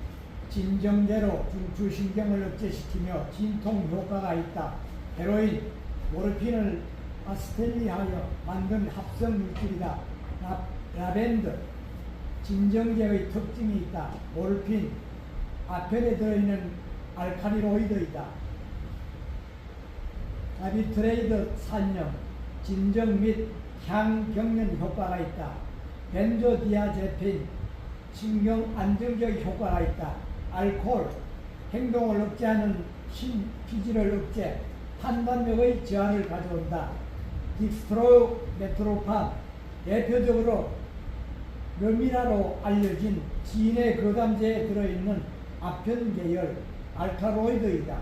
진정제로 중추신경을 억제시키며 진통 효과가 있다. 헤로인, 모르핀을 아스텔리하여 만든 합성 물질이다. 라벤더, 진정제의 특징이 있다. 모르핀, 아펜에 들어있는 알칼리로이드이다. 아비트레이드 산염, 진정 및 향경련 효과가 있다. 벤조디아제핀, 신경 안정적 효과가 있다. 알코올, 행동을 억제하는 신피질을 억제, 판단력의 저하를 가져온다. 딕스트로메트로판, 대표적으로 르미나로 알려진 진의 거담제에 들어있는 아편 계열 알칼로이드이다.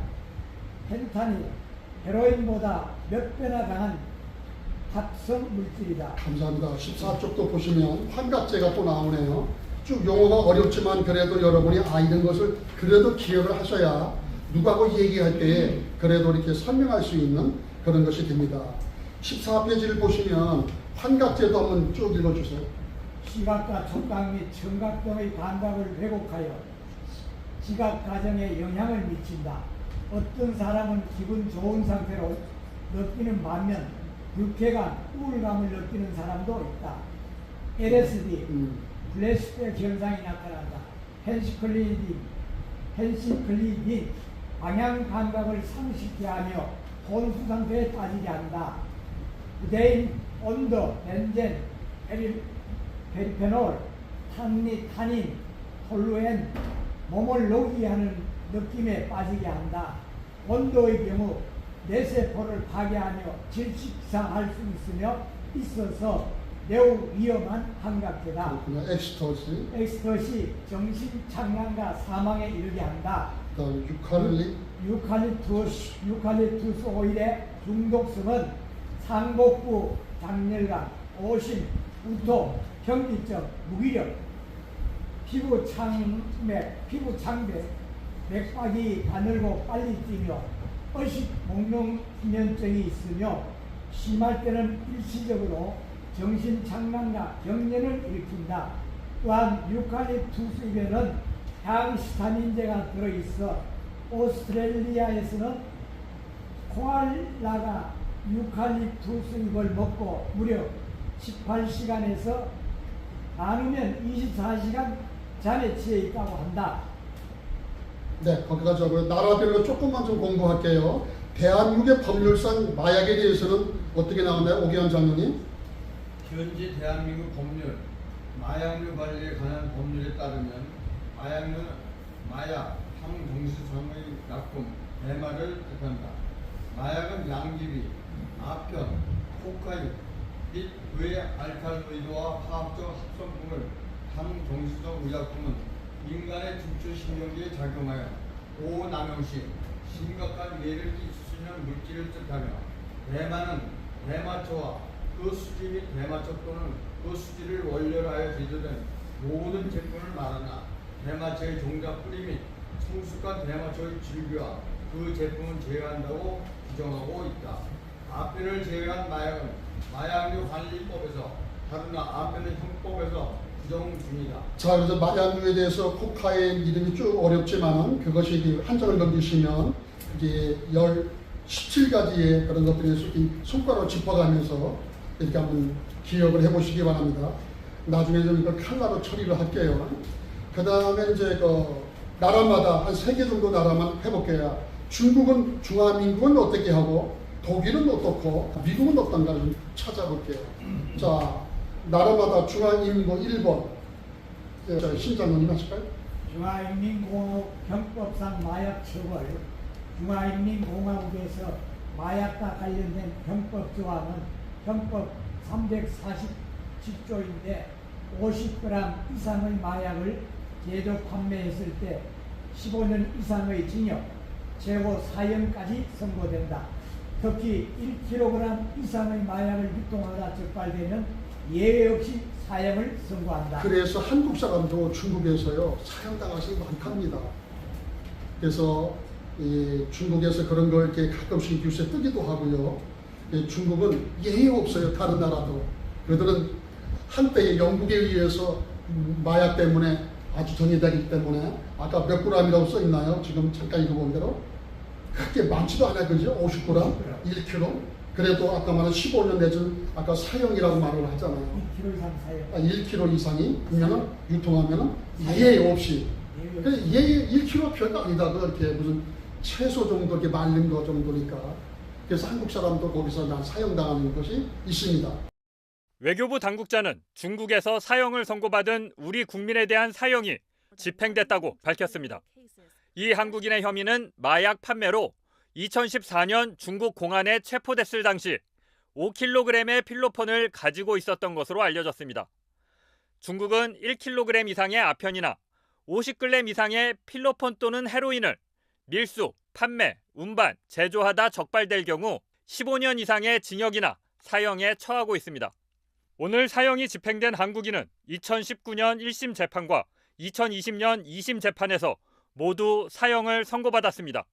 펜타닐, 헤로인보다 몇 배나 강한 합성 물질이다. 감사합니다. 14쪽도 보시면 환각제가 또 나오네요. 쭉 용어가 어렵지만 그래도 여러분이 이런 것을 그래도 기억을 하셔야 누구하고 얘기할 때 그래도 이렇게 설명할 수 있는 그런 것이 됩니다. 14페이지를 보시면 환각제도 한번 쭉 읽어주세요. 시각과 촉각 및 청각 등의 감각을 왜곡하여 시각 과정에 영향을 미친다. 어떤 사람은 기분 좋은 상태로 느끼는 반면 유쾌감, 우울감을 느끼는 사람도 있다. LSD, 플래시백 현상이 나타난다. 펜시클리딘, 방향 감각을 상실케 하며 혼수 상태에 빠지게 한다. 유대인, 온도, 벤젠, 페리페놀, 타닌, 톨루엔, 몸을 녹이게 하는 느낌에 빠지게 한다. 온도의 경우 뇌세포를 파괴하며 질식사할 수 있어서 매우 위험한 환각제다. 엑스터시, 정신착란과 사망에 이르게 한다. 유칼립투스 오일의 중독성은 상복부 장렬감, 오심, 우통, 현기증, 무기력, 피부 창백, 맥박이 가늘고 빨리 뛰며 의식 공룡면증이 있으며 심할 때는 일시적으로 정신착란과 경련을 일으킨다. 또한 유칼립투스 잎에는 향스타민제가 들어있어 오스트레일리아에서는 코알라가 유칼립투스 잎을 먹고 무려 18시간에서 많으면 24시간 잠에 취해 있다고 한다. 네, 거기까지 하고요. 나라별로 조금만 좀 공부할게요. 대한민국의 법률상 마약에 대해서는 어떻게 나오나요, 오기환 장로님? 현재 대한민국 법률, 마약류 관리에 관한 법률에 따르면 마약류는 마약, 항동시성의 약품, 대마를 뜻한다. 마약은 양귀비, 아편, 코카인 및 외 알칼로이드와 화학적 합성품을 항동시성 의약품은 인간의 중추신경계에 작용하여 오남용 시 심각한 위해를 끼칠 수 있는 물질을 뜻하며 대마는 대마초와 그 수지 및 대마초 또는 그 수지를 원료로 하여 제조된 모든 제품을 말하나 대마초의 종자 뿌리 및 성숙한 대마초의 줄기와 그 제품은 제외한다고 규정하고 있다. 아편을 제외한 마약은 마약류 관리법에서 다루나 아편은 형법에서 규정 중이다. 자, 그래서 마약류에 대해서 코카인 이름이 쭉 어렵지만 그것이 한 장을 넘기시면 이게 17가지의 그런 것들에서 손가락으로 짚어가면서 이렇게 한번 기억을 해보시기 바랍니다. 나중에 좀 이걸 칼라로 처리를 할게요. 그 다음에 이제 그 나라마다 한 3개 정도 나라만 해볼게요. 중국은, 중화민국은 어떻게 하고, 독일은 어떻고, 미국은 어떤가를 좀 찾아볼게요. 자, 나라마다 중화인민국 1번. 신장님 하실까요? 중화인민공화국 병법상 마약 처벌, 중화인민공화국에서 마약과 관련된 병법 조항은 형법 347조인데 50g 이상의 마약을 제조 판매했을 때 15년 이상의 징역, 최고 사형까지 선고된다. 특히 1kg 이상의 마약을 유통하다 적발되면 예외 없이 사형을 선고한다. 그래서 한국 사람도 중국에서요 사형당하신 게 많답니다. 그래서 중국에서 그런 걸 이렇게 가끔씩 뉴스에 뜨기도 하고요. 중국은 예의 없어요. 다른 나라도. 그들은 한때 영국에 의해서 마약 때문에 아주 정의되기 때문에 아까 몇 g이라고 써 있나요? 지금 잠깐 읽어본 대로 그렇게 많지도 않아요. 그죠? 50g, 1kg. 그래도 아까 말한 15년 내전 아까 사형이라고 말을 하잖아요. 1kg 이상 사형. 1kg 이상이 그러면은 유통하면은 예의 없이. 그래 예의 1kg 별거 아니다. 그렇게 무슨 채소 정도 이렇게 말린 거 정도니까. 그래서 한국 사람도 거기서 난 사형당하는 것이 있습니다. 외교부 당국자는 중국에서 사형을 선고받은 우리 국민에 대한 사형이 집행됐다고 밝혔습니다. 이 한국인의 혐의는 마약 판매로 2014년 중국 공안에 체포됐을 당시 5kg의 필로폰을 가지고 있었던 것으로 알려졌습니다. 중국은 1kg 이상의 아편이나 50g 이상의 필로폰 또는 헤로인을 밀수, 판매, 운반, 제조하다 적발될 경우 15년 이상의 징역이나 사형에 처하고 있습니다. 오늘 사형이 집행된 한국인은 2019년 1심 재판과 2020년 2심 재판에서 모두 사형을 선고받았습니다.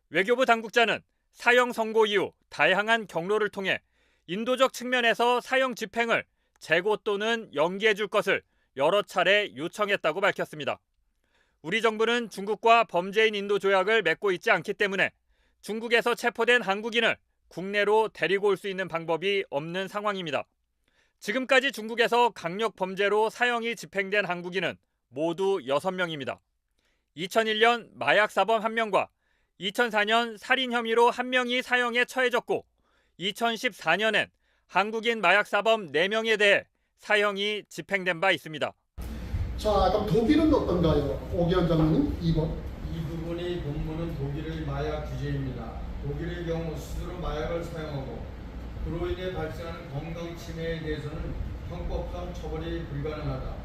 외교부 당국자는 사형 선고 이후 다양한 경로를 통해 인도적 측면에서 사형 집행을 재고 또는 연기해 줄 것을 여러 차례 요청했다고 밝혔습니다. 우리 정부는 중국과 범죄인 인도 조약을 맺고 있지 않기 때문에 중국에서 체포된 한국인을 국내로 데리고 올 수 있는 방법이 없는 상황입니다. 지금까지 중국에서 강력 범죄로 사형이 집행된 한국인은 모두 6명입니다. 2001년 마약 사범 1명과 2004년 살인 혐의로 1명이 사형에 처해졌고 2014년엔 한국인 마약 사범 4명에 대해 사형이 집행된 바 있습니다. 자, 그럼 독일은 어떤가요? 오기환 장로님 2번. 이 부분이 본문은 독일의 마약 규제입니다. 독일의 경우 스스로 마약을 사용하고 그로 인해 발생하는 건강 침해에 대해서는 형법상 처벌이 불가능하다.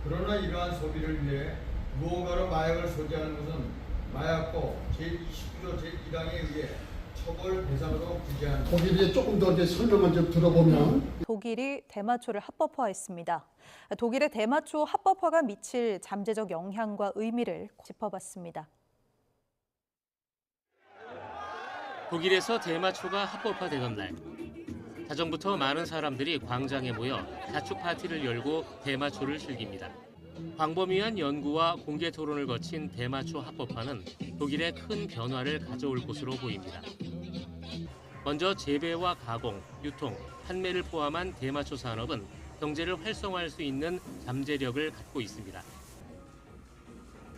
그러나 이러한 소비를 위해 무언가로 마약을 소지하는 것은 마약법 제29조 제1항에 의해 처벌 대상으로 규제한다. 독일이 조금 더 이제 설명을 좀 들어보면 독일이 대마초를 합법화했습니다. 독일의 대마초 합법화가 미칠 잠재적 영향과 의미를 짚어봤습니다. 독일에서 대마초가 합법화되던 날 자정부터 많은 사람들이 광장에 모여 자축 파티를 열고 대마초를 즐깁니다. 광범위한 연구와 공개 토론을 거친 대마초 합법화는 독일에 큰 변화를 가져올 것으로 보입니다. 먼저 재배와 가공, 유통, 판매를 포함한 대마초 산업은 경제를 활성화할 수 있는 잠재력을 갖고 있습니다.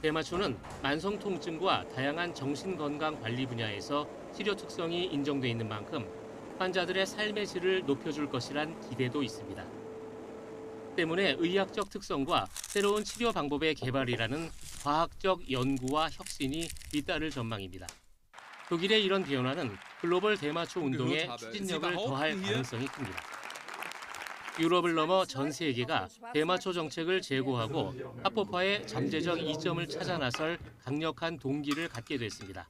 대마초는 만성 통증과 다양한 정신건강 관리 분야에서 치료 특성이 인정돼 있는 만큼 환자들의 삶의 질을 높여줄 것이란 기대도 있습니다. 때문에 의학적 특성과 새로운 치료 방법의 개발이라는 과학적 연구와 혁신이 잇따를 전망입니다. 독일의 이런 변화는 글로벌 대마초 운동에 추진력을 더할 가능성이 큽니다. 유럽을 넘어 전 세계가 대마초 정책을 제고하고 합법화의 잠재적 이점을 찾아 나설 강력한 동기를 갖게 됐습니다.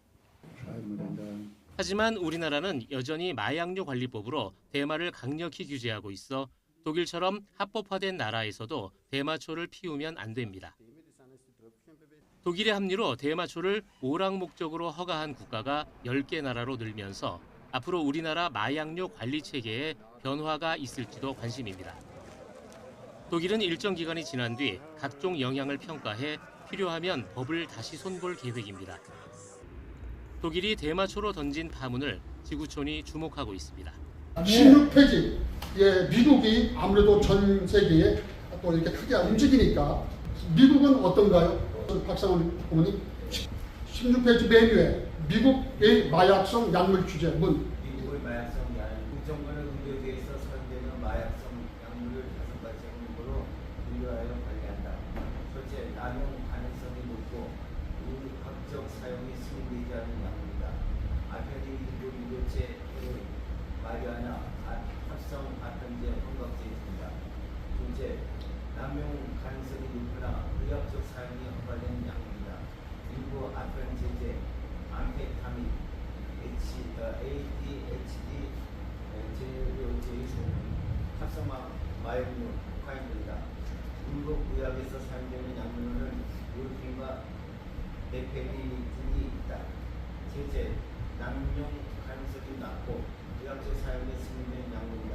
하지만 우리나라는 여전히 마약류 관리법으로 대마를 강력히 규제하고 있어 독일처럼 합법화된 나라에서도 대마초를 피우면 안 됩니다. 독일의 합리로 대마초를 오락 목적으로 허가한 국가가 10개 나라로 늘면서 앞으로 우리나라 마약류 관리 체계에 변화가 있을지도 관심입니다. 독일은 일정 기간이 지난 뒤 각종 영향을 평가해 필요하면 법을 다시 손볼 계획입니다. 독일이 대마초로 던진 파문을 지구촌이 주목하고 있습니다. 16페이지. 예, 미국이 아무래도 전 세계에 또 이렇게 크게 움직이니까 미국은 어떤가요? 박상원 부모님 16페이지 메뉴에 미국의 마약성 약물 규제 문. 미국의 마약성 약물 정부는 의료계에서 사용되는 마약성 약물을 5가지 항목으로 분류하여 관리한다. 첫째, 남용 가능성이 높고 의학적 사용이 승인되지 않은 약물이다. 아페닌, 일교체, 헤로인, 마리화나 합성 아편제, 혼각제 등이다. 둘째, 남용 가능성이 높으나 의학적 사용이 허가된 약물이다. 일부 아편제제, 암페타민, ADHD, 제휴, 합성화 마약류, 코카인 등이다. 중국 의학에서 사용되는 약물로는 모르핀과 메페리딘이 있다. 셋째, 남용 가능성이 낮고 의학적 사용에 승인된 약물이다.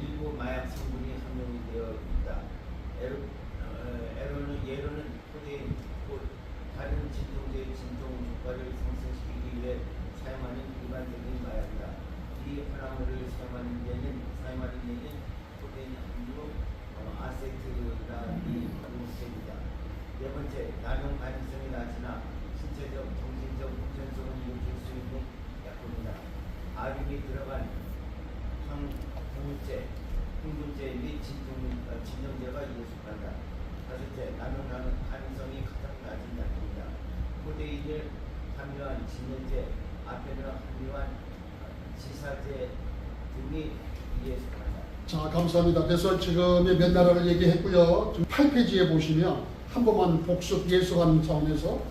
일부 마약 성분이 함유이 되어 있다. 예로는 코데인, 다른 진통제의 진통 효과를 상승시키기 위해 사용하는 일반적인 마약이다. 이 혼합물을 사용하는 데는 코데인 함유, 아세트라이 가공세입니다. 네 번째, 남용 가능성이 낮으나 신체적, 정신적 후천성을 일으킬 수 있는 약품이다. 아륨이 들어간 항우울제, 흥분제 및 진정제가 이에 속한다. 다섯째, 남용 가능성이 가장 낮은 약품이다. 코데인을 함유한 진정제, 아페를 함유한 지사제 등이 이에 속한다. 자, 감사합니다. 그래서 지금의 몇 나라를 얘기했고요. 8페이지에 보시면 한 번만 복습 예술하는 차원에서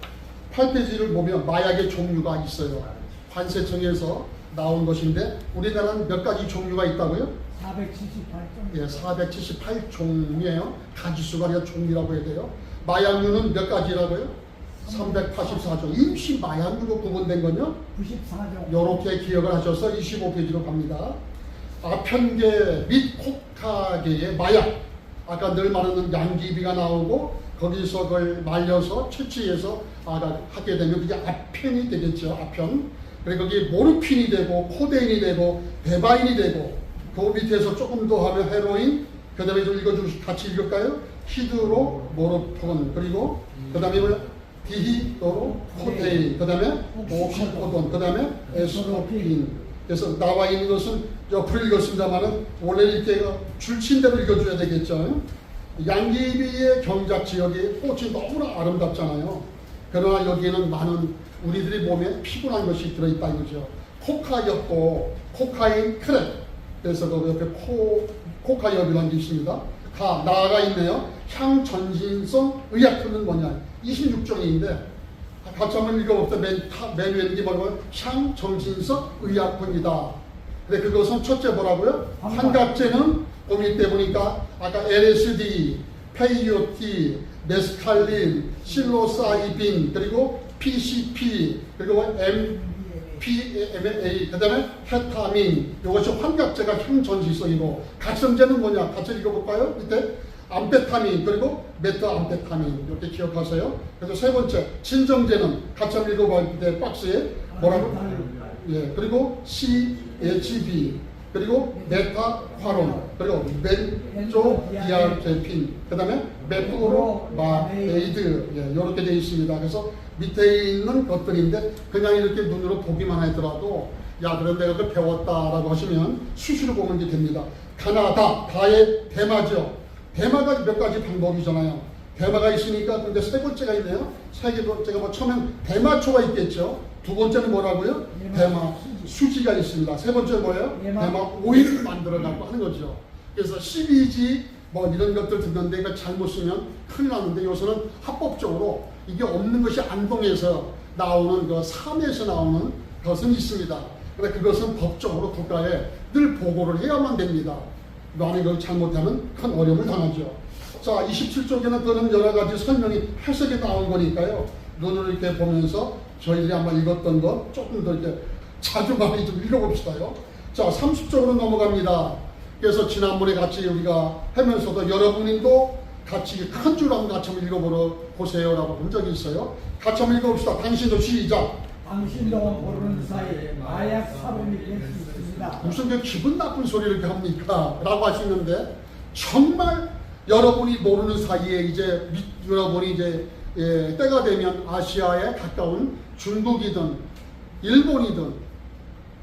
8페이지를 보면 마약의 종류가 있어요. 관세청에서 나온 것인데 우리나라는 몇 가지 종류가 있다고요? 478종. 예, 478종이에요. 가지수가 아니라 종류라고 해야 돼요. 마약류는 몇 가지라고요? 384종. 임시 마약류로 구분된 건요? 94종. 이렇게 기억을 하셔서 25페이지로 갑니다. 아편계 및 코카계의 마약. 아까 늘 말하는 양귀비가 나오고 거기서 그걸 말려서 채취해서 하게 되면 그게 아편이 되겠죠. 아편. 그리고 거기 모르핀이 되고 코데인이 되고 베바인이 되고 그 밑에서 조금 더 하면 헤로인, 그 다음에 좀 같이 읽을까요? 히드로모르폰, 그리고 그 다음에 디히도로코데인, 그 다음에 옥시코돈, 그 다음에 에스로핀. 그래서 나와 있는 것은 옆으로 읽었습니다만은 원래 이렇게 줄친대로 읽어줘야 되겠죠. 양귀비의 경작 지역이 꽃이 너무나 아름답잖아요. 그러나 여기에는 많은 우리들이 몸에 피곤한 것이 들어있다 이거죠. 코카엽도 코카인 크랙. 그래서 그 옆에 코카엽이라는 게 있습니다. 다 나아가 있네요. 향전신성 의약품은 뭐냐? 26종인데 같이 한번 읽어봅시다. 맨 위에 있는 게 뭐라고요? 향전신성 의약품이다. 근데 그것은 첫째 뭐라고요? 한 가지는 그 밑에 보니까 아까 LSD, 페이오티, 메스칼린, 실로사이빈, 그리고 PCP, 그리고 PMA, 그 다음에 케타민, 이것이 환각제가 형전지성이고, 각성제는 뭐냐? 같이 읽어볼까요? 밑에 암페타민, 그리고 메트암페타민, 이렇게 기억하세요. 그래서 세 번째, 진정제는 같이 한번 읽어볼 때 박스에 뭐라고? 예, 그리고 CHB, 그리고 메타화론, 그리고 벤조디아제핀, 그 다음에 메프로마에이드, 예, 이렇게 되어 있습니다. 그래서 밑에 있는 것들인데 그냥 이렇게 눈으로 보기만 하더라도 야, 그럼 내가 그걸 배웠다라고 하시면 수시로 보면 이제 됩니다. 가나다, 다의 대마죠. 대마가 몇 가지 방법이잖아요. 대마가 있으니까 근데 세 번째가 있네요. 세 번째가 뭐 처음엔 대마초가 있겠죠. 두 번째는 뭐라고요? 대마 수지가 있습니다. 세 번째 뭐예요? 대마 오일을 만들어 갖고 하는 거죠. 그래서 CBG 뭐 이런 것들 듣는데 이거 잘못 쓰면 큰일 나는데 요새는 합법적으로 이게 없는 것이 안동에서 나오는 그 삼에서 나오는 것은 있습니다. 그런데 그것은 법적으로 국가에 늘 보고를 해야만 됩니다. 만약에 그걸 잘못하면 큰 어려움을 당하죠. 자, 27쪽에는 그런 여러 가지 설명이 해석이 나온 거니까요. 눈을 이렇게 보면서 저희들이 아마 읽었던 거 조금 더 이렇게 자주 많이 좀 읽어봅시다요. 자, 30쪽으로 넘어갑니다. 그래서 지난번에 같이 우리가 하면서도 여러분도 같이 한 줄 한번 같이 한번 읽어보세요라고 본 적이 있어요. 같이 한번 읽어봅시다. 당신도 시작. 당신도 모르는 사이 마약 사범이 될 수 있습니다. 무슨 그 기분 나쁜 소리를 이렇게 합니까? 라고 하시는데 정말 여러분이 모르는 사이에 이제 여러분이 이제 때가 되면 아시아에 가까운 중국이든 일본이든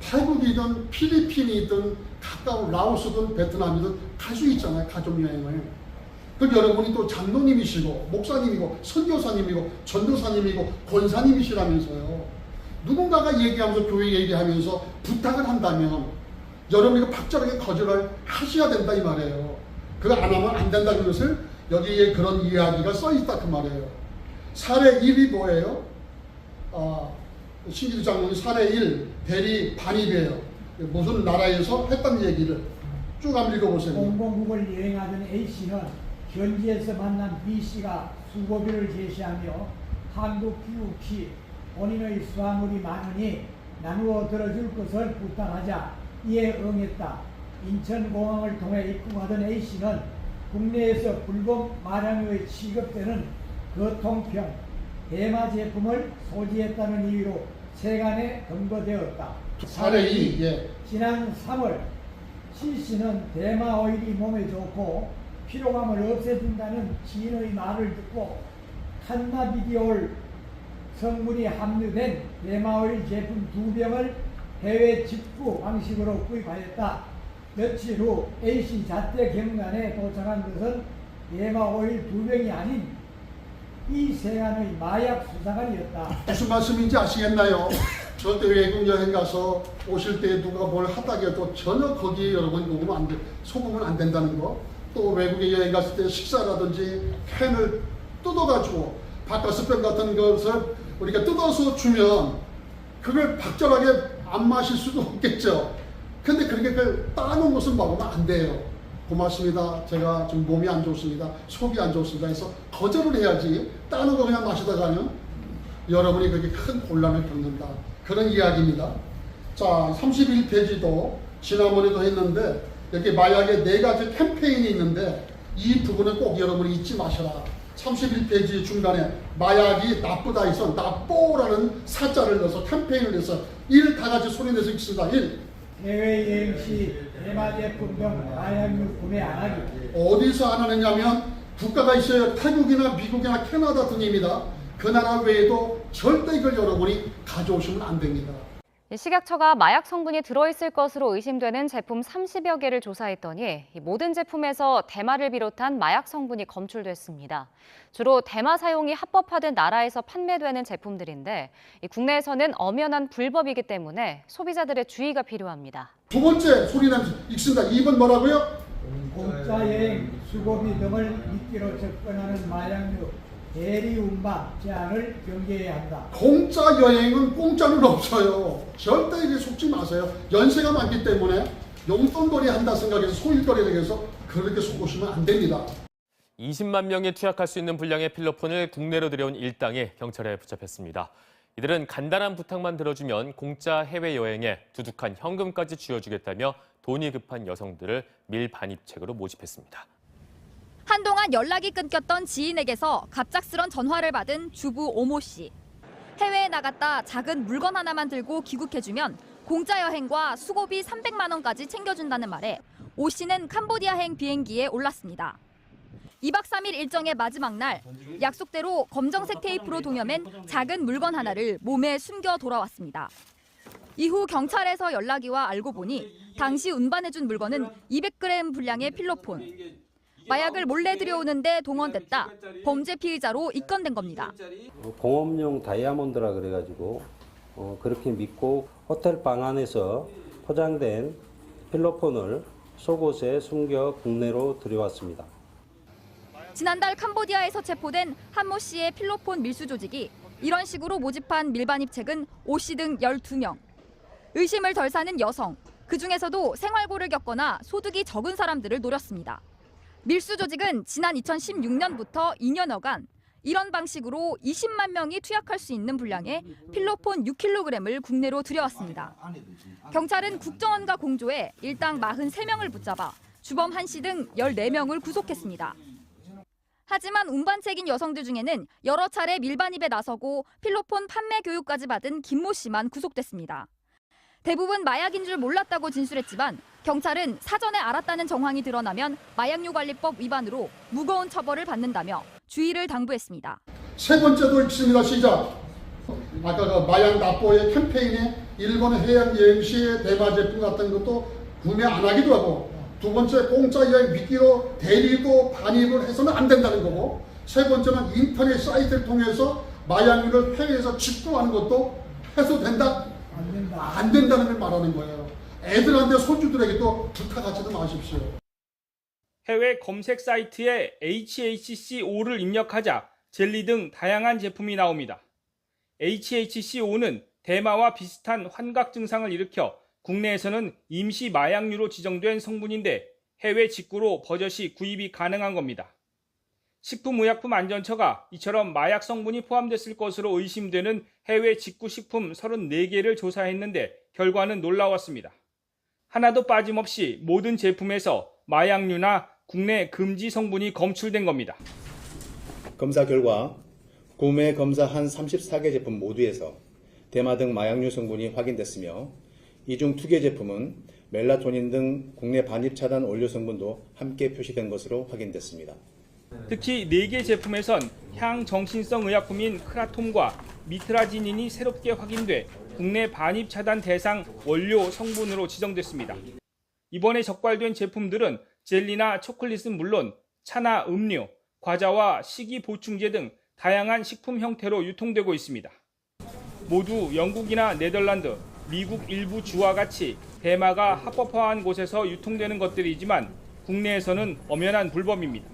태국이든 필리핀이든 가까운 라오스든 베트남이든 갈 수 있잖아요. 가족여행을. 그 여러분이 또 장로님이시고 목사님이고 선교사님이고 전도사님이고 권사님이시라면서요. 누군가가 얘기하면서 교회 얘기하면서 부탁을 한다면 여러분이 박절하게 거절을 하셔야 된다 이 말이에요. 그거 안 하면 안 된다는 것을 여기에 그런 이야기가 써 있다 그 말이에요. 사례 1이 뭐예요? 신기루 장로님 사례 1 대리 반입이에요. 무슨 나라에서 했던 얘기를 쭉 한번 읽어보세요. 공공국을 여행하던 A씨는 현지에서 만난 B씨가 수고비를 제시하며 한국 귀국시 본인의 수화물이 많으니 나누어 들어줄 것을 부탁하자 이에 응했다. 인천공항을 통해 입국하던 A씨는 국내에서 불법 마량류에 취급되는 거통평 대마 제품을 소지했다는 이유로 세관에 검거되었다. 사례 2. 예. 지난 3월 C씨는 대마 오일이 몸에 좋고 피로감을 없애준다는 지인의 말을 듣고 칸나비디올 성분이 함유된 대마 오일 제품 2병을 해외 직구 방식으로 구입하였다. 며칠 후 A씨 자택 경관에 도착한 것은 대마 오일 2병이 아닌 이 세안의 마약 수사관이었다. 무슨 말씀인지 아시겠나요? 절대 외국 여행 가서 오실 때 누가 뭘 하다가 또 전혀 거기에 여러분 속으면 안 된다는 거. 또 외국에 여행 갔을 때 식사라든지 캔을 뜯어가지고 바카스병 같은 것을 우리가 뜯어서 주면 그걸 박절하게 안 마실 수도 없겠죠. 근데 그렇게 그걸 따놓은 것을 먹으면 안 돼요. 고맙습니다. 제가 좀 몸이 안 좋습니다. 속이 안 좋습니다. 해서 거절을 해야지 따는 거 그냥 마시다 가면 여러분이 그렇게 큰 곤란을 겪는다. 그런 이야기입니다. 자, 31페이지도 지난번에도 했는데 여기 마약의 4가지 캠페인이 있는데 이 부분은 꼭 여러분이 잊지 마셔라. 31페이지 중간에 마약이 나쁘다 해서 나뽀라는 사자를 넣어서 캠페인을 해서 1 다 같이 소리내서 읽습니다. 1. 해외여행 시 대마 제품 등 마약류 구매 안 하기. 어디서 안 하느냐면 국가가 있어요. 태국이나 미국이나 캐나다 등입니다. 그 나라 외에도 절대 이걸 여러분이 가져오시면 안 됩니다. 식약처가 마약 성분이 들어있을 것으로 의심되는 제품 30여 개를 조사했더니 모든 제품에서 대마를 비롯한 마약 성분이 검출됐습니다. 주로 대마 사용이 합법화된 나라에서 판매되는 제품들인데 국내에서는 엄연한 불법이기 때문에 소비자들의 주의가 필요합니다. 두 번째 소리는 읽습니다. 2번 뭐라고요? 공짜 여행, 수고비 등을 미끼로 접근하는 마약류 대리운반 제한을 경계해야 한다. 공짜 여행은 공짜는 없어요. 절대 이게 속지 마세요. 연세가 많기 때문에 용돈벌이 한다 생각해서 소일거리를 해서 그렇게 속으시면 안 됩니다. 20만 명이 투약할 수 있는 분량의 필로폰을 국내로 들여온 일당이 경찰에 붙잡혔습니다. 이들은 간단한 부탁만 들어주면 공짜 해외여행에 두둑한 현금까지 쥐어주겠다며 돈이 급한 여성들을 밀반입책으로 모집했습니다. 한동안 연락이 끊겼던 지인에게서 갑작스런 전화를 받은 주부 오모 씨. 해외에 나갔다 작은 물건 하나만 들고 귀국해주면 공짜 여행과 수고비 300만 원까지 챙겨준다는 말에 오 씨는 캄보디아행 비행기에 올랐습니다. 2박 3일 일정의 마지막 날 약속대로 검정색 테이프로 동여맨 작은 물건 하나를 몸에 숨겨 돌아왔습니다. 이후 경찰에서 연락이 와 알고 보니 당시 운반해준 물건은 200g 분량의 필로폰. 마약을 몰래 들여오는데 동원됐다. 범죄 피의자로 입건된 겁니다. 공업용 다이아몬드라 그래가지고 그렇게 믿고 호텔 방 안에서 포장된 필로폰을 속옷에 숨겨 국내로 들여왔습니다. 지난달 캄보디아에서 체포된 한모 씨의 필로폰 밀수 조직이 이런 식으로 모집한 밀반입책은 오 씨 등 12명. 의심을 덜 사는 여성, 그중에서도 생활고를 겪거나 소득이 적은 사람들을 노렸습니다. 밀수 조직은 지난 2016년부터 2년여간 이런 방식으로 20만 명이 투약할 수 있는 분량의 필로폰 6kg을 국내로 들여왔습니다. 경찰은 국정원과 공조해 일당 43명을 붙잡아 주범 한 씨 등 14명을 구속했습니다. 하지만 운반책인 여성들 중에는 여러 차례 밀반입에 나서고 필로폰 판매 교육까지 받은 김모 씨만 구속됐습니다. 대부분 마약인 줄 몰랐다고 진술했지만 경찰은 사전에 알았다는 정황이 드러나면 마약류관리법 위반으로 무거운 처벌을 받는다며 주의를 당부했습니다. 세 번째도 있습니다. 시작. 아까 그 마약 납보의 캠페인에 일본 해양 여행 시에 대마 제품 같은 것도 구매 안 하기도 하고, 두 번째 공짜 여행 미끼로 대리도 반입을 해서는 안 된다는 거고, 세 번째는 인터넷 사이트를 통해서 마약류를 해외에서 직구하는 것도 해소된다? 안 된다는 걸 말하는 거예요. 애들한테 손주들에게도 부탁하지도 마십시오. 해외 검색 사이트에 HHC5를 입력하자 젤리 등 다양한 제품이 나옵니다. HHC5는 대마와 비슷한 환각 증상을 일으켜 국내에서는 임시 마약류로 지정된 성분인데 해외 직구로 버젓이 구입이 가능한 겁니다. 식품의약품안전처가 이처럼 마약 성분이 포함됐을 것으로 의심되는 해외 직구 식품 34개를 조사했는데 결과는 놀라웠습니다. 하나도 빠짐없이 모든 제품에서 마약류나 국내 금지 성분이 검출된 겁니다. 검사 결과 구매 검사한 34개 제품 모두에서 대마 등 마약류 성분이 확인됐으며 이 중 2개 제품은 멜라토닌 등 국내 반입 차단 원료 성분도 함께 표시된 것으로 확인됐습니다. 특히 4개 제품에선 향정신성 의약품인 크라톰과 미트라지닌이 새롭게 확인돼 국내 반입 차단 대상 원료 성분으로 지정됐습니다. 이번에 적발된 제품들은 젤리나 초콜릿은 물론 차나 음료, 과자와 식이 보충제 등 다양한 식품 형태로 유통되고 있습니다. 모두 영국이나 네덜란드, 미국 일부 주와 같이 대마가 합법화한 곳에서 유통되는 것들이지만 국내에서는 엄연한 불법입니다.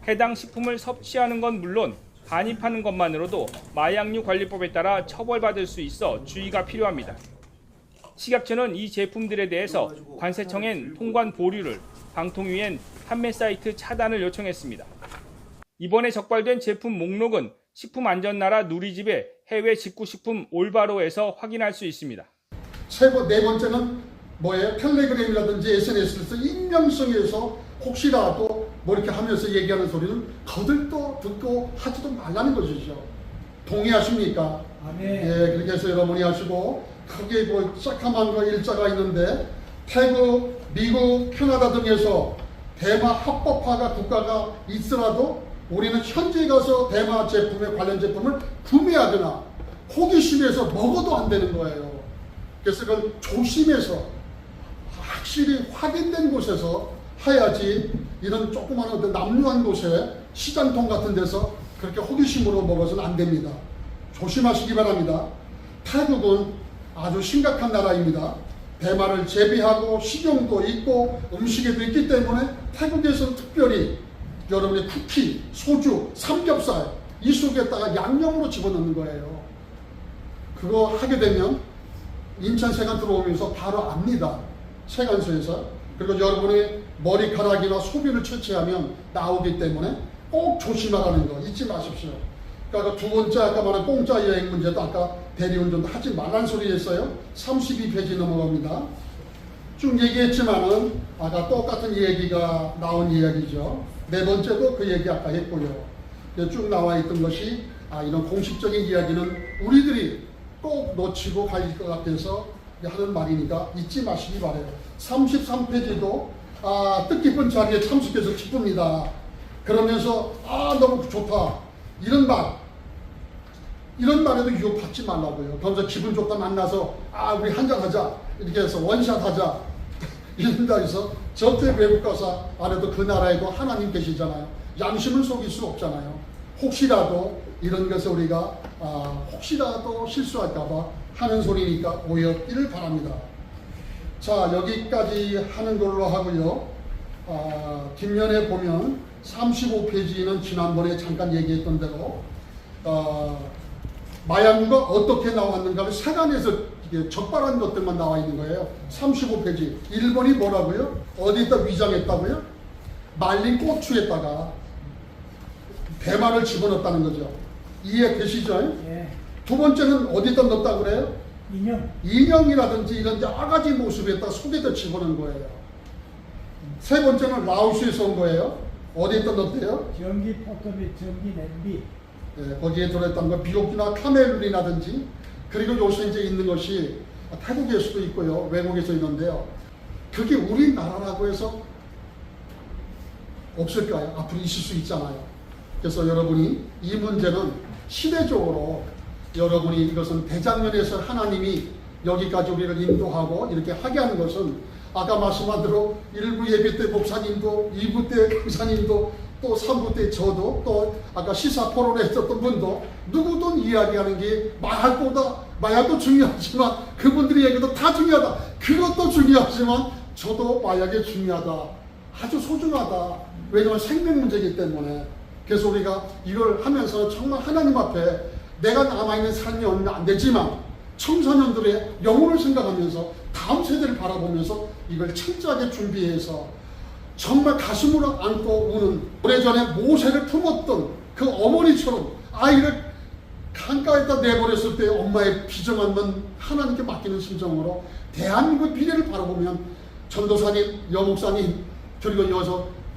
해당 식품을 섭취하는 건 물론 반입하는 것만으로도 마약류 관리법에 따라 처벌받을 수 있어 주의가 필요합니다. 식약처는 이 제품들에 대해서 관세청엔 통관 보류를, 방통위엔 판매 사이트 차단을 요청했습니다. 이번에 적발된 제품 목록은 식품안전나라 누리집의 해외 직구식품 올바로에서 확인할 수 있습니다. 네 번째는 뭐예요? 텔레그램이라든지 SNS에서 익명성에서 혹시라도 뭐 이렇게 하면서 얘기하는 소리는 거들떠 듣고 하지도 말라는 것이죠. 동의하십니까? 예, 그렇게 해서 여러분이 하시고, 크게 뭐 새까만 거 일자가 있는데 태국, 미국, 캐나다 등에서 대마 합법화가 국가가 있더라도 우리는 현지에 가서 대마 제품에 관련 제품을 구매하거나 호기심에서 먹어도 안 되는 거예요. 그래서 그걸 조심해서 확실히 확인된 곳에서 해야지, 이런 조그마한 어떤 남루한 곳에 시장통 같은 데서 그렇게 호기심으로 먹어서는 안 됩니다. 조심하시기 바랍니다. 태국은 아주 심각한 나라입니다. 대마를 재배하고 식용도 있고 음식에도 있기 때문에 태국에서는 특별히 여러분의 쿠키, 소주, 삼겹살 이 속에다가 양념으로 집어넣는 거예요. 그거 하게 되면 인천 세관 들어오면서 바로 압니다. 세관서에서. 그리고 여러분의 머리카락이나 소변을 채취하면 나오기 때문에 꼭 조심하라는 거 잊지 마십시오. 그러니까 두 번째 아까 말한 공짜 여행 문제도 아까 대리운전도 하지 말란 소리 했어요. 32페이지 넘어갑니다. 쭉 얘기했지만은 아까 똑같은 얘기가 나온 이야기죠. 네 번째도 그 얘기 아까 했고요. 쭉 나와 있던 것이 이런 공식적인 이야기는 우리들이 꼭 놓치고 갈 것 같아서 하는 말이니까 잊지 마시기 바래요. 33페이지도 뜻깊은 자리에 참석해서 기쁩니다. 그러면서 너무 좋다 이런 말에도 유혹받지 말라고요. 그러면서 기분 좋다 만나서 우리 한잔하자 이렇게 해서 원샷하자 이런다 해서 절대 외국 가서 안 해도 그 나라에도 하나님 계시잖아요. 양심을 속일 수 없잖아요. 혹시라도 이런 것을 우리가 혹시라도 실수할까봐 하는 소리니까 오였기를 바랍니다. 자, 여기까지 하는 걸로 하고요. 뒷면에 보면 35페이지는 지난번에 잠깐 얘기했던 대로 마약류가 어떻게 나왔는가를 세간에서 적발한 것들만 나와 있는 거예요. 35페이지. 1번이 뭐라고요? 어디다 위장했다고요? 말린 고추에다가 대마를 집어넣었다는 거죠. 이해되시죠? 예. 두 번째는 어디다 넣었다고 그래요? 인형. 인형이라든지 이런 여러 가지 모습에다 속에다 집어넣은 거예요. 세 번째는 라오스에서 온 거예요. 어디다 넣었대요? 전기 포터 및 전기 냄비. 거기에 들어있던 거 비옥이나 카멜린이라든지 그리고 요새 이제 있는 것이 태국에서도 있고요. 외국에서 있는데요. 그게 우리나라라고 해서 없을까요? 앞으로 있을 수 있잖아요. 그래서 여러분이 이 문제는 시대적으로 여러분이 이것은 대장면에서 하나님이 여기까지 우리를 인도하고 이렇게 하게 하는 것은 아까 말씀한 대로 1부 예배 때 목사님도 2부 때 강사님도 또 3부 때 저도 또 아까 시사 토론에 있었던 분도 누구든 이야기하는 게 마약도 중요하지만 그분들이 얘기도 다 중요하다. 그것도 중요하지만 저도 마약이 중요하다. 아주 소중하다. 왜냐하면 생명 문제이기 때문에. 그래서 우리가 이걸 하면서 정말 하나님 앞에 내가 남아있는 삶이 얼마 안 되지만 청소년들의 영혼을 생각하면서 다음 세대를 바라보면서 이걸 철저하게 준비해서 정말 가슴으로 안고 우는 오래전에 모세를 품었던 그 어머니처럼 아이를 강가에다 내버렸을 때 엄마의 비정한 하나님께 맡기는 심정으로 대한민국 미래를 바라보면 전도사님, 여목사님 그리고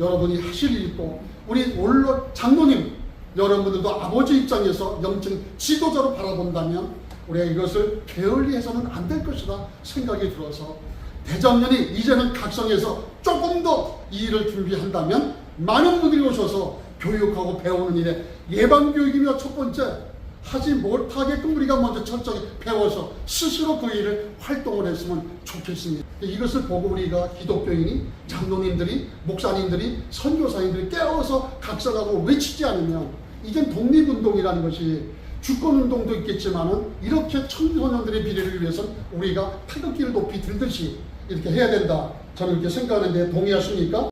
여러분이 하실 일이 있고 우리 원로 장로님 여러분들도 아버지 입장에서 영적 지도자로 바라본다면 우리가 이것을 게을리해서는 안 될 것이다 생각이 들어서 대장년이 이제는 각성해서 조금 더 이 일을 준비한다면 많은 분들이 오셔서 교육하고 배우는 일에 예방교육이며 첫 번째 하지 못하게끔 우리가 먼저 철저히 배워서 스스로 그 일을 활동을 했으면 좋겠습니다. 이것을 보고 우리가 기독교인이 장로님들이 목사님들이 선교사님들이 깨어서 각성하고 외치지 않으면 이게 독립운동이라는 것이 주권운동도 있겠지만은 이렇게 청소년들의 미래를 위해서 우리가 태극기를 높이 들듯이 이렇게 해야 된다. 저는 이렇게 생각하는데 동의하십니까?